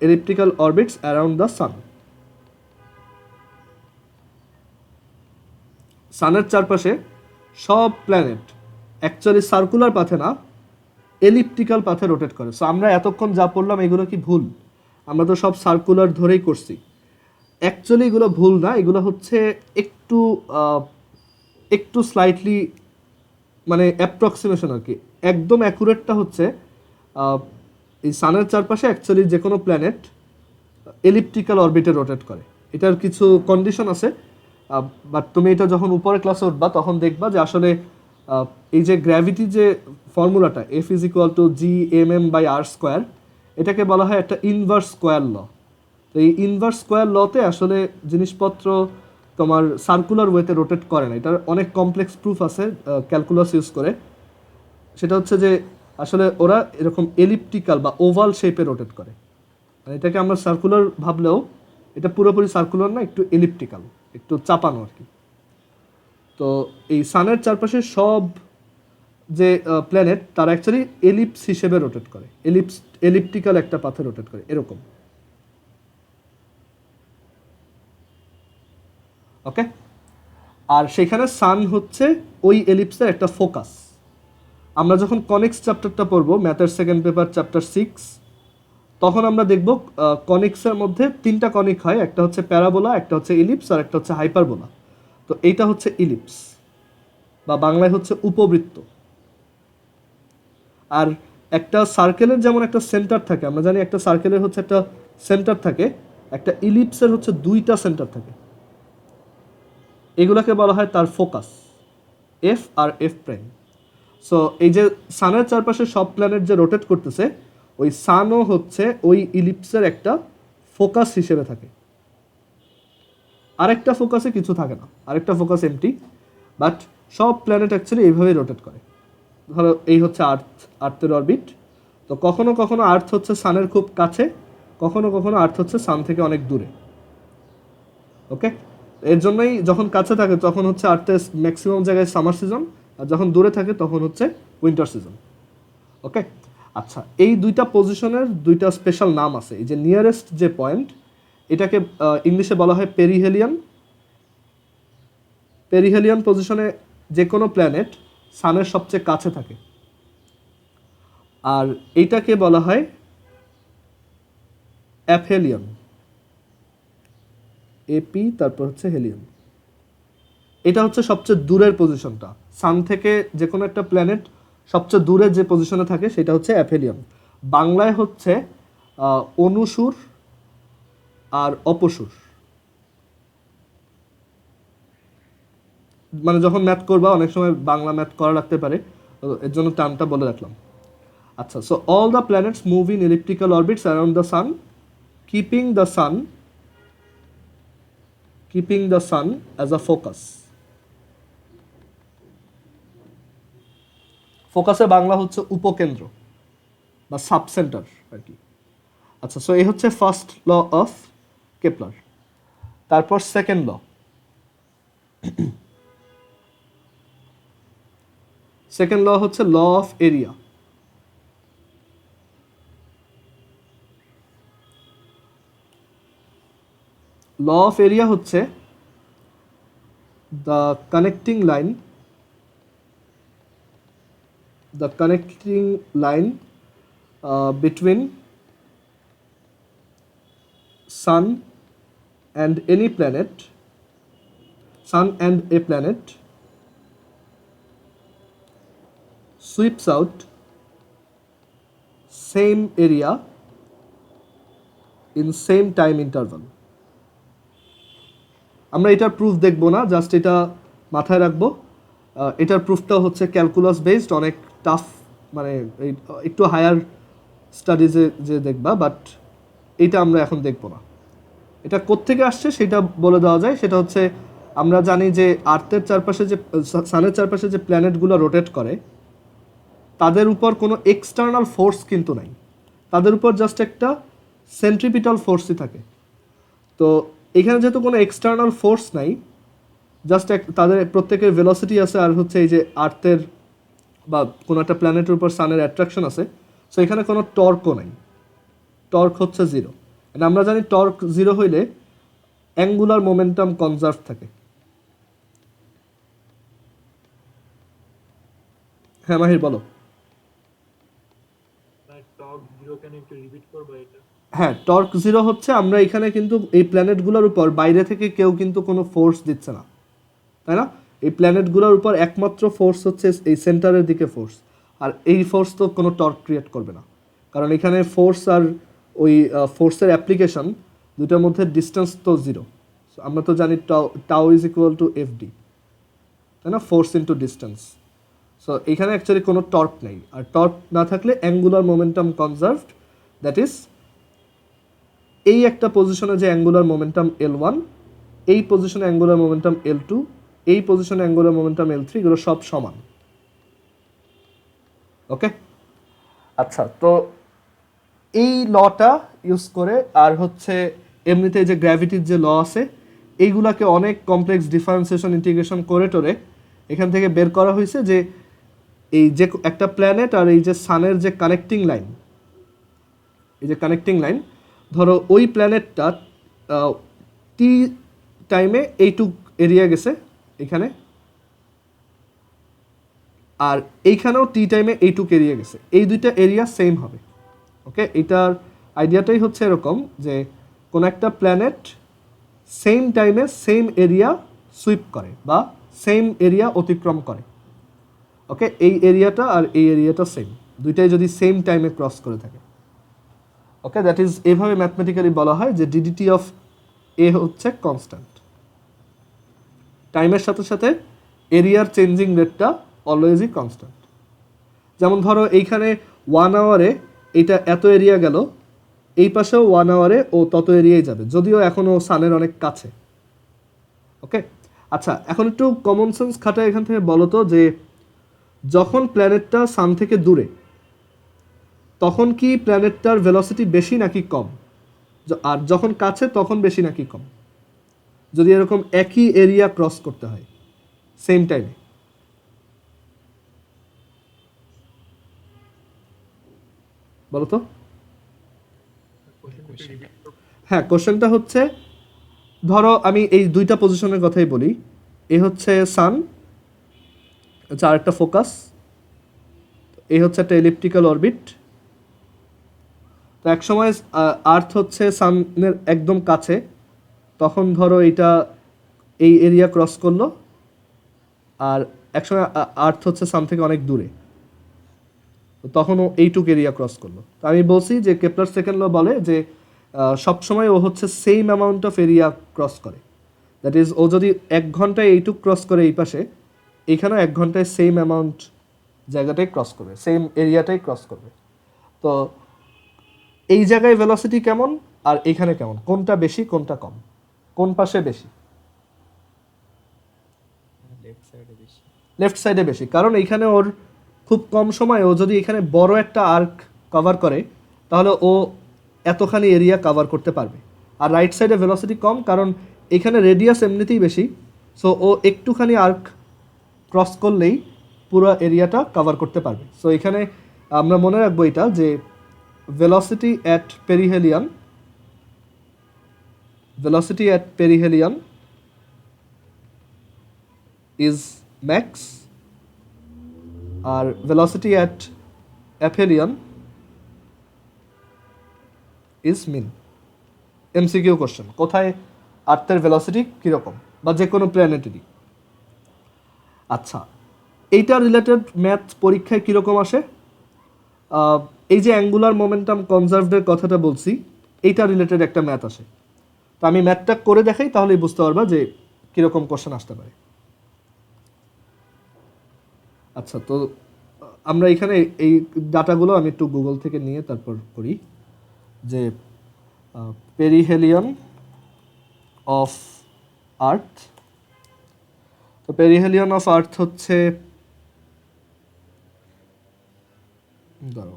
elliptical orbits around the sun. সানের চারপাশে সব প্ল্যানেট অ্যাকচুয়ালি সার্কুলার পাথে না, এলিপ্টিক্যাল পাথে রোটেট করে। সো আমরা এতক্ষণ যা পড়লাম এগুলো কি ভুল? আমরা তো সব সার্কুলার ধরেই করছি। অ্যাকচুয়ালি এগুলো ভুল না, এগুলো হচ্ছে একটু স্লাইটলি মানে অ্যাপ্রক্সিমেশন আর কি। একদম অ্যাকুরেটটা হচ্ছে এই সানের চারপাশে অ্যাকচুয়ালি যে কোনো প্ল্যানেট এলিপ্টিক্যাল অরবিটে রোটেট করে। এটার কিছু কন্ডিশন আছে, বাট তুমি এটা যখন উপরের ক্লাসে উঠবা তখন দেখবা যে আসলে এই যে গ্র্যাভিটি যে ফর্মুলাটা F is equal two Gmm/r², এটাকে বলা হয় একটা ইনভার্স স্কোয়ার ল। তো এই ইনভার্স স্কোয়ার লতে আসলে জিনিসপত্র তোমার সার্কুলার ওয়েতে রোটেট করে না। এটার অনেক কমপ্লেক্স প্রুফ আছে ক্যালকুলাস ইউজ করে। সেটা হচ্ছে যে আসলে ওরা এরকম এলিপ্টিক্যাল বা ওভাল শেপে রোটেট করে। মানে এটাকে আমরা সার্কুলার ভাবলেও এটা পুরোপুরি সার্কুলার না, একটু এলিপ্টিক্যাল, একটু চাপানো আর কি। তো এই সানের চারপাশে সব যে প্ল্যানেট তারা অ্যাকচুয়ালি এলিপস হিসেবে রোটেট করে, এলিপ্টিক্যাল একটা পাথে রোটেট করে এরকম। ওকে, আর সেখানে সান হচ্ছে ওই এলিপসের একটা ফোকাস। আমরা যখন কনিক্স চ্যাপ্টারটা পড়বো ম্যাথের সেকেন্ড পেপার চ্যাপ্টার 6, তখন আমরা দেখব কনিক্সের মধ্যে তিনটা কনিক হয়, একটা হচ্ছে প্যারাবোলা, একটা হচ্ছে ইলিপস আর একটা হচ্ছে হাইপারবোলা। তো এইটা হচ্ছে ইলিপস বা বাংলায় হচ্ছে উপবৃত্ত। আর একটা সার্কেলের যেমন একটা সেন্টার থাকে, আমরা জানি একটা সার্কেলের হচ্ছে একটা সেন্টার থাকে, একটা ইলিপসের হচ্ছে দুইটা সেন্টার থাকে, এগুলোকে বলা হয় তার focus, F R F prime. So এই যে সানের চারপাশে সব প্ল্যানেট যে রোটেট করতেছে, ওই সানও হচ্ছে ওই ইলিপসের একটা ফোকাস হিসেবে থাকে। আরেকটা ফোকাসে কিছু থাকে না, আরেকটা ফোকাস এমটি, বাট সব প্ল্যানেট অ্যাকচুয়ালি এইভাবেই রোটেট করে। ধরো এই হচ্ছে আর্থের অরবিট। তো কখনো কখনো আর্থ হচ্ছে সানের খুব কাছে, কখনো কখনো আর্থ হচ্ছে সান থেকে অনেক দূরে। ওকে, এর জন্যই যখন কাছে থাকে তখন হচ্ছে আর্থের ম্যাক্সিমাম জায়গায় সামার সিজন, আর যখন দূরে থাকে তখন হচ্ছে উইন্টার সিজন। ওকে, আচ্ছা, এই দুইটা পজিশনের দুইটা স্পেশাল নাম আছে। এই যে নিয়ারেস্ট যে পয়েন্ট, এটাকে ইংলিশে বলা হয় পেরিহেলিয়ান। পেরিহেলিয়ান পজিশনে যে কোনো প্ল্যানেট সানের সবচেয়ে কাছে থাকে। আর এইটাকে বলা হয় অ্যাপহেলিয়ান, এপি তারপর হচ্ছে হেলিয়ান। এটা হচ্ছে সবচেয়ে দূরের পজিশনটা, সান থেকে যে কোনো একটা প্ল্যানেট সবচেয়ে দূরে যে পজিশনে থাকে সেটা হচ্ছে অ্যাপহেলিয়ান। বাংলায় হচ্ছে অনুসুর আর অপসুর। মানে যখন ম্যাথ করবা অনেক সময় বাংলা ম্যাথ করা লাগতে পারে, তো এর জন্য টার্মটা বলে রাখলাম। আচ্ছা, so all the planets move in elliptical orbits around the sun, keeping the sun as a focus. ফোকাসে বাংলা হচ্ছে উপকেন্দ্র বা সাবসেন্টার আর কি। আচ্ছা, সো এই হচ্ছে ফার্স্ট ল অফ কেপলার। তারপর সেকেন্ড ল, সেকেন্ড ল হচ্ছে law of area. Law of area হচ্ছে the connecting line between sun and a planet sweeps out same area in same time interval. আমরা এটার proof দেখব না, just এটা মাথায় রাখবো। এটার প্রুফটাও হচ্ছে ক্যালকুলাস বেসড, অনেক টাফ, মানে একটু হায়ার স্টাডিজে যে দেখবা, বাট এটা আমরা এখন দেখব না। এটা কোত্থেকে আসছে সেটা বলে দেওয়া যায়। সেটা হচ্ছে আমরা জানি যে আর্থের চারপাশে যে সানের চারপাশে যে প্ল্যানেটগুলো রোটেট করে, তাদের উপর কোনো এক্সটার্নাল ফোর্স কিন্তু নাই, তাদের উপর জাস্ট একটা সেন্ট্রিপিটাল ফোর্সই থাকে। তো এখানে যেহেতু কোনো এক্সটার্নাল ফোর্স নাই, জাস্ট তাদের প্রত্যেকের ভেলোসিটি আছে, আর হচ্ছে এই যে আর্থের বা কোনো একটা প্ল্যানেটের উপর সানের অ্যাট্রাকশন আছে, সো এখানে কোনো টর্কও নাই, টর্ক হচ্ছে জিরো। আমরা জানি টর্ক জিরো হইলে অ্যাঙ্গুলার মোমেন্টাম কনজার্ভ থাকে। হ্যাঁ মাহির বলো। টর্ক জিরো কেন একটু রিপিট করবো এটা? হ্যাঁ, টর্ক জিরো হচ্ছে আমরা এখানে কিন্তু এই প্ল্যানেটগুলোর উপর বাইরে থেকে কেউ কিন্তু কোনো ফোর্স দিচ্ছে না, তাই না? এই প্ল্যানেটগুলোর উপর একমাত্র ফোর্স হচ্ছে এই সেন্টারের দিকে ফোর্স, আর এই ফোর্স তো কোনো টর্ক ক্রিয়েট করবে না, কারণ এখানে ফোর্স আর ওই ফোর্সের অ্যাপ্লিকেশন দুটার মধ্যে ডিস্টেন্স তো জিরো। আমরা তো জানি টাও is equal to F D, তাই না? Force into distance. সো এখানে অ্যাকচুয়ালি কোনো টর্ক নেই, আর টর্ক না থাকলে অ্যাঙ্গুলার মোমেন্টাম কনজার্ভড, দ্যাট ইজ এই একটা পজিশনে যে অ্যাঙ্গুলার মোমেন্টাম L1, এই পজিশনে অ্যাঙ্গুলার মোমেন্টাম L2, এই পজিশনে অ্যাঙ্গুলার মোমেন্টাম L3, এগুলো সব সমান। ওকে, আচ্ছা, তো এই লটা ইউজ করে, আর হচ্ছে এমনিতে যে গ্র্যাভিটির যে ল আছে, এইগুলাকে অনেক কমপ্লেক্স ডিফারেন্সিয়েশন ইন্টিগ্রেশন করে টোরে এখান থেকে বের করা হয়েছে যে এই যে একটা প্ল্যানেট আর এই যে সানের যে কানেক্টিং লাইন, এই যে কানেক্টিং লাইন, ধরো ওই প্ল্যানেটটা টি টাইমে এইটুক এরিয়া গেছে এখানে, আর এইখানেও টি টাইমে এইটুক এরিয়া গেছে, এই দুইটা এরিয়া সেম হবে। ওকে, এটার আইডিয়াটাই হচ্ছে এরকম যে কোন একটা প্ল্যানেট সেম টাইমে সেম এরিয়া সুইপ করে বা সেম এরিয়া অতিক্রম করে। ওকে, এই এরিয়াটা আর এই এরিয়াটা সেম, দুইটাই যদি সেম টাইমে ক্রস করে থাকে। ওকে, দ্যাট ইজ এইভাবে ম্যাথমেটিক্যালি বলা হয় যে ডিডিটি অফ এ হচ্ছে কনস্ট্যান্ট। টাইমের সাথে সাথে এরিয়ার চেঞ্জিং রেটটা অলওয়েজই কনস্ট্যান্ট। যেমন ধরো এইখানে 1 আওয়ারে এইটা এত এরিয়া গেল, এই পাশেও 1 আওয়ারে ও তত এরিয়াই যাবে, যদিও এখনও সানের অনেক কাছে। ওকে, আচ্ছা এখন একটু কমন সেন্স খাটায় এখান থেকে বলো তো যে যখন প্ল্যানেটটা সান থেকে দূরে তখন কি প্ল্যানেটটার ভেলোসিটি বেশি নাকি কম, আর যখন কাছে তখন বেশি নাকি কম, যদি এরকম একই এরিয়া ক্রস করতে হয় সেম টাইমে? বলো তো। হ্যাঁ, কোশ্চেনটা হচ্ছে ধরো আমি এই দুইটা পজিশনের কথাই বলি। এ হচ্ছে সান, আচ্ছা আরেকটা ফোকাস, এই হচ্ছে একটা এলিপ্টিক্যাল অরবিট। তো এক সময় আর্থ হচ্ছে সানের একদম কাছে, তখন ধরো এটা এই এরিয়া ক্রস করলো, আর একসময় আর্থ হচ্ছে সান থেকে অনেক দূরে, তখনও এইটুক এরিয়া ক্রস করলো। তো আমি বলছি যে কেপলার সেকেন্ড ল বলে যে সবসময় ও হচ্ছে same amount of area cross করে। দ্যাট ইজ ও যদি 1 ঘন্টায় এইটুক ক্রস করে এই পাশে, এইখানেও 1 ঘন্টায় সেম অ্যামাউন্ট জায়গাটাই ক্রস করবে, সেম এরিয়াটাই ক্রস করবে। তো এই জায়গায় ভেলোসিটি কেমন আর এইখানে কেমন, কোনটা বেশি কোনটা কম, কোন পাশে বেশি? লেফট সাইডে বেশি। লেফট সাইডে বেশি, কারণ এইখানে ওর খুব কম সময়ে ও যদি এখানে বড় একটা আর্ক কভার করে তাহলে ও এতখানি এরিয়া কভার করতে পারবে। আর রাইট সাইডে ভেলোসিটি কম, কারণ এখানে রেডিয়াস এমনিতেই বেশি, সো ও একটুখানি আর্ক ক্রস করলেই পুরো এরিয়াটা কভার করতে পারবে। সো এখানে আমরা মনে রাখবো এটা যে velocity at perihelion is max, আর velocity at aphelion is mean। MCQ question, কোথায় আর্থের ভেলোসিটি কীরকম, বা যে কোনো প্ল্যানেটেরই। আচ্ছা, এইটা রিলেটেড ম্যাথ পরীক্ষায় কীরকম আসে? এই যে অ্যাঙ্গুলার মোমেন্টাম কনজার্ভডের কথাটা বলছি, এইটা রিলেটেড একটা ম্যাথ আসে। তো আমি ম্যাথটা করে দেখাই, তাহলেই বুঝতে পারবা যে কীরকম কোশ্চেন আসতে পারে। আচ্ছা, তো আমরা এখানে এই ডাটাগুলো আমি একটু গুগল থেকে নিয়ে তারপর করি যে পেরিহেলিয়ন অফ আর্থ। তো পেরিহেলিয়ন অফ আর্থ হচ্ছে, ধরো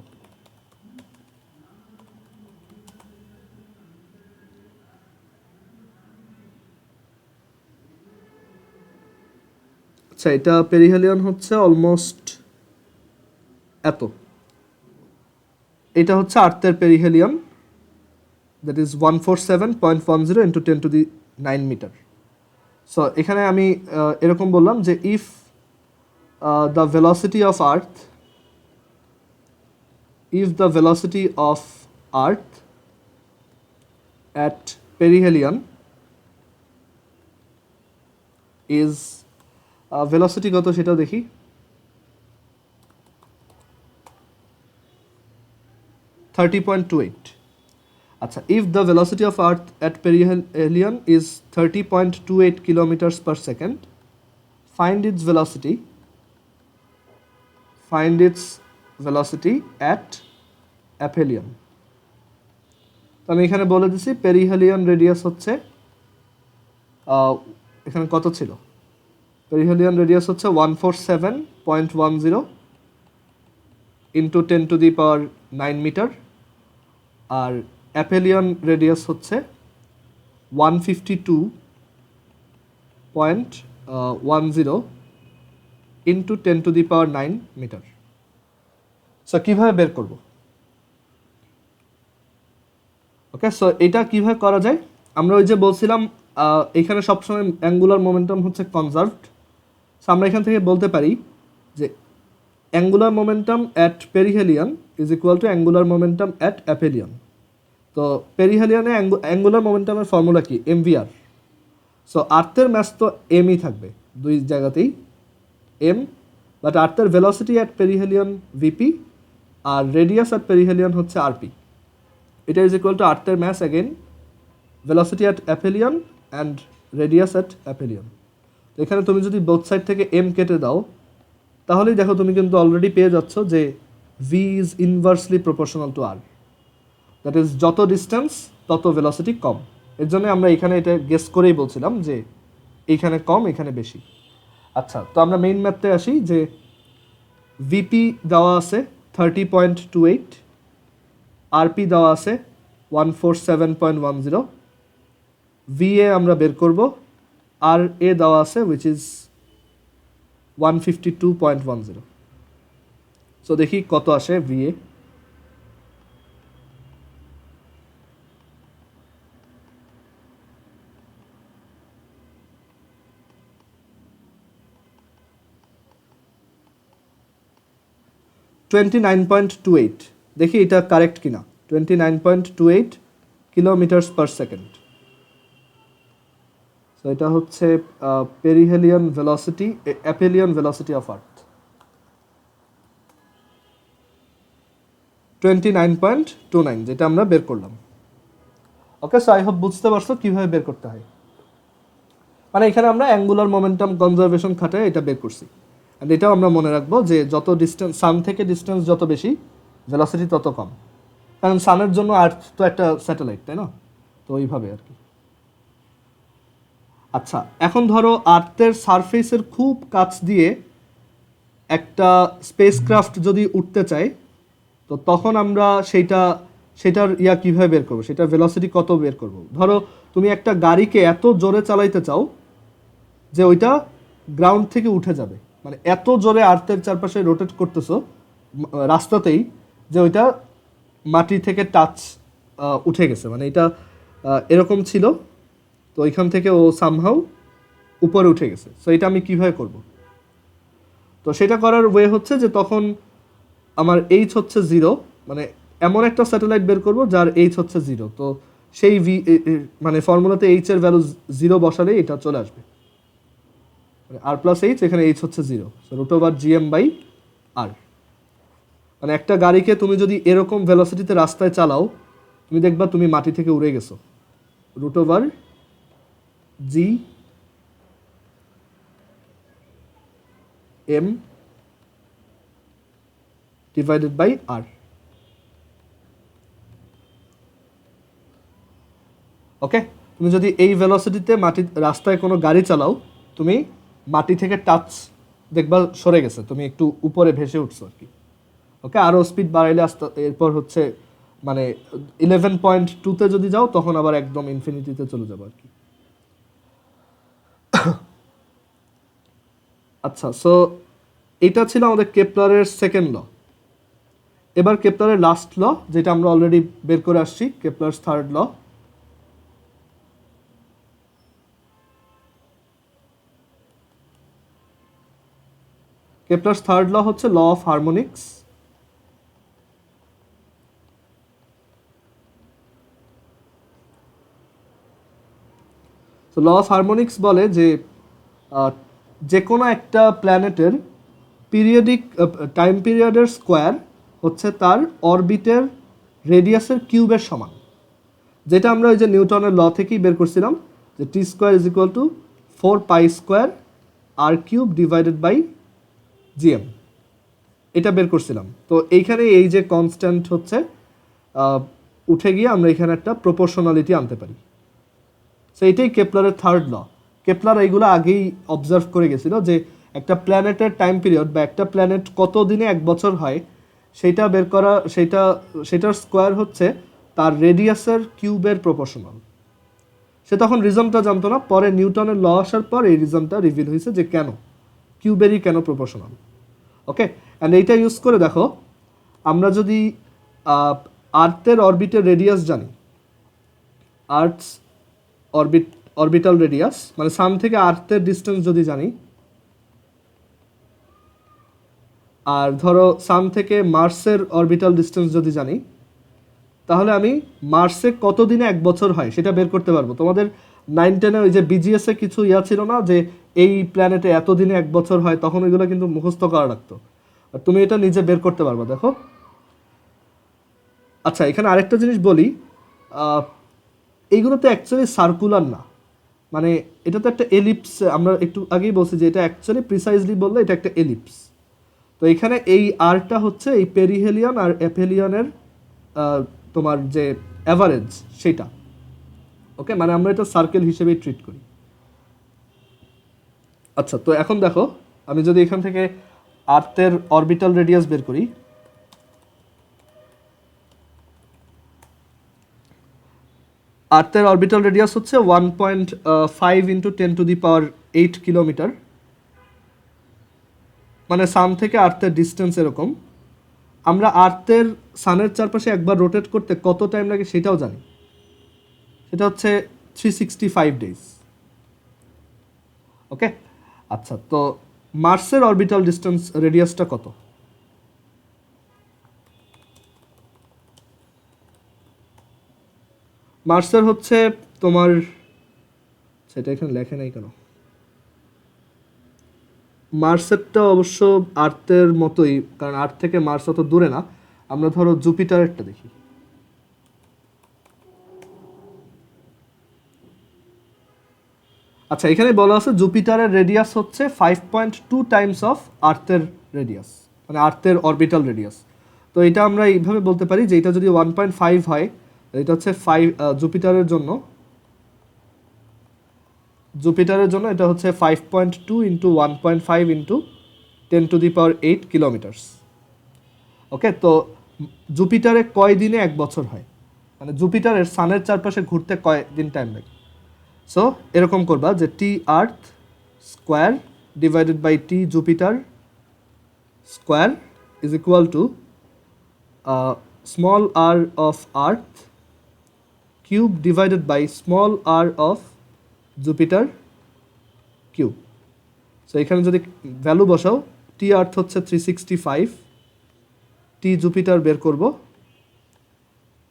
আচ্ছা, এটা পেরিহেলিয়ন হচ্ছে অলমোস্ট এত, এটা হচ্ছে আর্থের perihelion, that is 147.10 into 10⁹ metre. So এখানে আমি এরকম বললাম যে if the velocity of earth at perihelion is velocity কত সেটাও দেখি, 30.28। আচ্ছা, if the velocity of earth at perihelion is 30.28 kilometers per second, find its velocity at aphelion। তো আমি এখানে বলে দিছি পেরিহেলিয়ন রেডিয়াস হচ্ছে এখানে কত ছিল, পেরিহেলিয়ন রেডিয়াস হচ্ছে 147.10 ইন্টু 10⁹ মিটার, আর অ্যাপেলিয়ন রেডিয়াস হচ্ছে 152.10 ইন্টু 10⁹ মিটার। সো কীভাবে বের করব? ওকে, সো এটা কীভাবে করা যায়? আমরা ওই যে বলছিলাম এখানে সবসময় অ্যাঙ্গুলার মোমেন্টাম হচ্ছে কনজার্ভড। সো আমরা এখান থেকে বলতে পারি যে angular momentum at perihelion is equal to angular momentum at aphelion. তো পেরিহেলিয়নে অ্যাঙ্গুলার মোমেন্টামের ফর্মুলা কি? এমভিআর। সো আর্থের ম্যাস তো এমই থাকবে দুই জায়গাতেই, এম, বাট আর্থের ভেলোসিটি অ্যাট পেরিহেলিয়ন ভিপি আর রেডিয়াস অ্যাট পেরিহেলিয়ন হচ্ছে আরপি। এটা ইজ ইকুয়াল টু আর্থের mass again velocity at aphelion and radius at aphelion. তো এখানে তুমি যদি বোথ সাইড থেকে এম কেটে দাও তাহলেই দেখো তুমি কিন্তু অলরেডি পেয়ে যাচ্ছ যে V is inversely proportional to R. That is যত ডিস্টেন্স তত ভেলোসিটি কম। এর জন্য আমরা এখানে এটা গেস করেই বলছিলাম যে এইখানে কম এখানে বেশি। আচ্ছা, তো আমরা মেইন ম্যাথে আসি যে ভিপি দেওয়া আছে 30.28, আরপি দেওয়া আছে 147.10, ভিএ আমরা বের করব, আর এ দেওয়া আছে উইচ ইজ 152.10। সো দেখি কত আসে ভিএ। $29.28, দেখি এটা কারেক্ট কিনা। 29.28 কিলোমিটার্স পার সেকেন্ড। সো এটা হচ্ছে পেরিহেলিয়ন ভেলোসিটি, অ্যাপেলিয়ন ভেলোসিটি অফ আর্থ 29.29, যেটা আমরা বের করলাম। ওকে, সো আই হোপ বুঝতে পারছো কিভাবে বের করতে হয়। মানে এখানে আমরা অ্যাঙ্গুলার মোমেন্টাম কনজারভেশন খাটায় এটা বের করছি। অ্যান্ড এটাও আমরা মনে রাখবো যে যত ডিস্টেন্স, সান থেকে ডিস্টেন্স যত বেশি ভেলোসিটি তত কম, কারণ সানের জন্য আর্থ তো একটা স্যাটেলাইট, তাই না? তো ওইভাবে আর কি। আচ্ছা, এখন ধরো আর্থের সারফেসের খুব কাছ দিয়ে একটা স্পেসক্রাফট যদি উঠতে চায়, তো তখন আমরা সেটার কীভাবে বের করবো, সেটার ভেলোসিটি কত বের করব। ধরো তুমি একটা গাড়িকে এত জোরে চালাইতে চাও যে ওইটা গ্রাউন্ড থেকে উঠে যাবে, মানে এত জোরে আর্থের চারপাশে রোটেট করতেছো রাস্তাতেই যে ওইটা মাটি থেকে টাচ উঠে গেছে, মানে এটা এরকম ছিল, তো ওইখান থেকে ও সামহাউ উপরে উঠে গেছে। সো এটা আমি কিভাবে করব? তো সেটা করার ওয়ে হচ্ছে যে তখন আমার এইচ হচ্ছে 0, মানে এমন একটা স্যাটেলাইট বের করব যার এইচ হচ্ছে 0। তো সেই মানে ফর্মুলাতে এইচ এর ভ্যালু 0 বসালেই এটা চলে আসবে, মানে আর প্লাস এইচ, এখানে এইচ হচ্ছে 0, সো √GM/r। মানে একটা গাড়িকে তুমি যদি এরকম ভেলোসিটিতে রাস্তায় চালাও, তুমি দেখবা তুমি মাটি থেকে উড়ে গেছো, √GM/r। ওকে, তুমি যদি এই ভেলোসিটিতে রাস্তায় কোনো গাড়ি চালাও, তুমি মাটি থেকে টাচ দেখবা সরে গেছে, তুমি একটু উপরে ভেসে উঠছো আর কি। ওকে, আরও স্পিড বাড়াইলে এরপর হচ্ছে মানে 11.2-তে যদি যাও তখন আবার একদম ইনফিনিটিতে চলে যাবো আর কি। আচ্ছা, সো এটা ছিল আমাদের কেপলারের সেকেন্ড ল। এবার কেপলারের লাস্ট ল, যেটা আমরা অলরেডি বের করে আসছি, কেপলারস থার্ড ল। কেপলারস থার্ড ল হচ্ছে ল অফ হারমোনিক্স। তো ল অফ হারমোনিক্স বলে যে কোনো একটা প্ল্যানেটের পিরিয়ডিক টাইম পিরিয়ডের স্কোয়ার হচ্ছে তার অরবিটের রেডিয়াসের কিউবের সমান, যেটা আমরা ওই যে নিউটনের ল থেকেই বের করছিলাম যে T square is equal to 4π² r³/gm, এটা বের করছিলাম। তো এইখানে এই যে কনস্ট্যান্ট হচ্ছে উঠে গিয়ে আমরা এখানে একটা প্রপোর্শনালিটি আনতে পারি। সো এটাই কেপলারের থার্ড ল। কেপলার এইগুলো আগেই অবজার্ভ করে গেছিল যে একটা প্ল্যানেটের টাইম পিরিয়ড বা একটা প্ল্যানেট কত দিনে এক বছর হয় সেইটা বের করা, সেটার স্কোয়ার হচ্ছে তার রেডিয়াসের কিউবের প্রপোর্শনাল। সে তখন রিজনটা জানতো না, পরে নিউটনের ল আসার পর এই রিজনটা রিভিল হয়েছে যে কেন কিউবেরই কেন প্রপোর্শনাল। ওকে, অ্যান্ড এইটা ইউজ করে দেখো, আমরা যদি আর্থের অরবিটের রেডিয়াস জানি, আর্থস অরবিটাল রেডিয়াস মানে সান থেকে আর্থের ডিস্টেন্স যদি জানি, আর ধরো সান থেকে মার্সের অরবিটাল ডিস্টেন্স যদি জানি, তাহলে আমি মার্সে কত দিনে 1 বছর হয় সেটা বের করতে পারবো। তোমাদের 9-10 ওই যে বিজিএস এ কিছু ছিল না যে এই প্ল্যানেটে এত দিনে 1 বছর হয়, তখন ওইগুলো কিন্তু মুখস্থ করা লাগতো, আর তুমি এটা নিজে বের করতে পারবা। দেখো, আচ্ছা এখানে আরেকটা জিনিস বলি, এইগুলো তো অ্যাকচুয়ালি সার্কুলার না, মানে এটা তো একটা এলিপস। আমরা একটু আগেই বলছি যে এটা অ্যাকচুয়ালি প্রিসাইজলি বললে এটা একটা এলিপস। তো এখানে এই আরটা হচ্ছে এই পেরিহেলিয়ন আর অ্যাপেলিয়নের তোমার যে অ্যাভারেজ সেটা। ওকে, মানে আমরা এটা সার্কেল হিসেবেই ট্রিট করি। আচ্ছা, তো এখন দেখো, আমি যদি এখান থেকে আর্থের অরবিটাল রেডিয়াস বের করি, আর্থের অরবিটাল রেডিয়াস হচ্ছে 1.5 ইন্টু 10⁸ কিলোমিটার, মানে সান থেকে আর্থের ডিস্টেন্স এরকম। আমরা আর্থের সানের চারপাশে একবার রোটেট করতে কত টাইম লাগে সেটাও জানি, সেটা হচ্ছে 365 ডেজ। ওকে, আচ্ছা, তো মার্সের অরবিটাল ডিস্টেন্স রেডিয়াসটা কত? মার্সের হচ্ছে তোমার, সেটা এখানে লেখে নাই কেন, মার্সেরটা অবশ্য আর্থের মতোই, কারণ আর্থ থেকে মার্স অত দূরে না। আমরা ধরো জুপিটারেরটা দেখি। আচ্ছা, এখানে বলা আছে জুপিটারের রেডিয়াস হচ্ছে 5.2 টাইমস অফ আর্থের রেডিয়াস, মানে আর্থের অরবিটাল রেডিয়াস। তো এটা আমরা এইভাবে বলতে পারি যে এটা যদি 1.5 হয়, এটা হচ্ছে 5 জুপিটারের জন্য এটা হচ্ছে 5.2 ইন্টু 1.5 ইন্টু 10⁸ কিলোমিটার্স। ওকে, তো জুপিটারে কয় দিনে 1 বছর হয়, মানে জুপিটারের সানের চারপাশে ঘুরতে কয় দিন টাইম লাগে। সো এরকম করবা যে T earth square divided by T Jupiter square is equal to small R of earth cube divided by small R of Jupiter cube. So এখানে যদি ভ্যালু বসাও, টি আর্থ হচ্ছে 365, টি জুপিটার বের করব,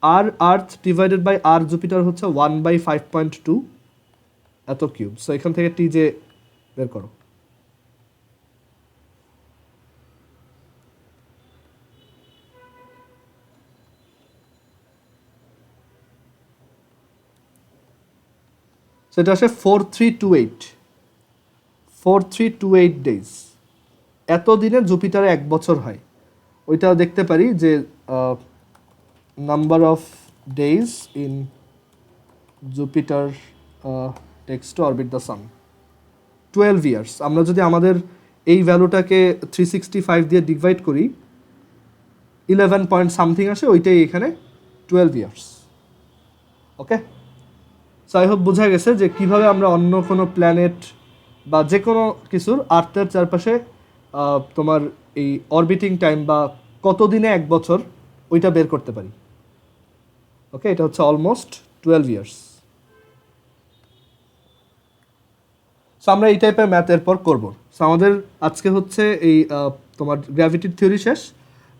আর আর্থ ডিভাইডেড বাই আর জুপিটার হচ্ছে 1/5.2 এত কিউব। সো এখান থেকে টি যে বের করো। সেটা আসে 4328 ডেজ। এত দিনে জুপিটারে 1 বছর হয়। ওইটা দেখতে পারি যে number of days in Jupiter takes to orbit the sun 12 years. আমরা যদি আমাদের এই ভ্যালুটাকে 365 দিয়ে ডিভাইড করি, 11 পয়েন্ট সামথিং আসে, ওইটাই এখানে 12 years. Okay, so I hope বোঝা গেছে যে কিভাবে আমরা অন্য কোনো প্ল্যানেট বা যে কোনো কিছুর আর্থের চারপাশে তোমার এই অরবিটিং টাইম বা কত দিনে 1 বছর ওইটা বের করতে পারি। ওকে, এটা হচ্ছে অলমোস্ট 12 ইয়ার্স। সো আমরা এই টাইপের ম্যাথ এরপর করবো। সো আমাদের আজকে হচ্ছে এই তোমার গ্র্যাভিটির থিওরি শেষ।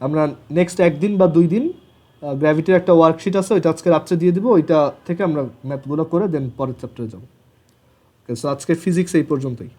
আমরা নেক্সট 1 দিন বা 2 দিন গ্র্যাভিটির একটা ওয়ার্কশিট আছে, ওইটা আজকে রাত্রে দিয়ে দিব, ওইটা থেকে আমরা ম্যাথগুলো করে দেন পরের চ্যাপ্টারে যাবো। ওকে, সো আজকে ফিজিক্স এই পর্যন্তই।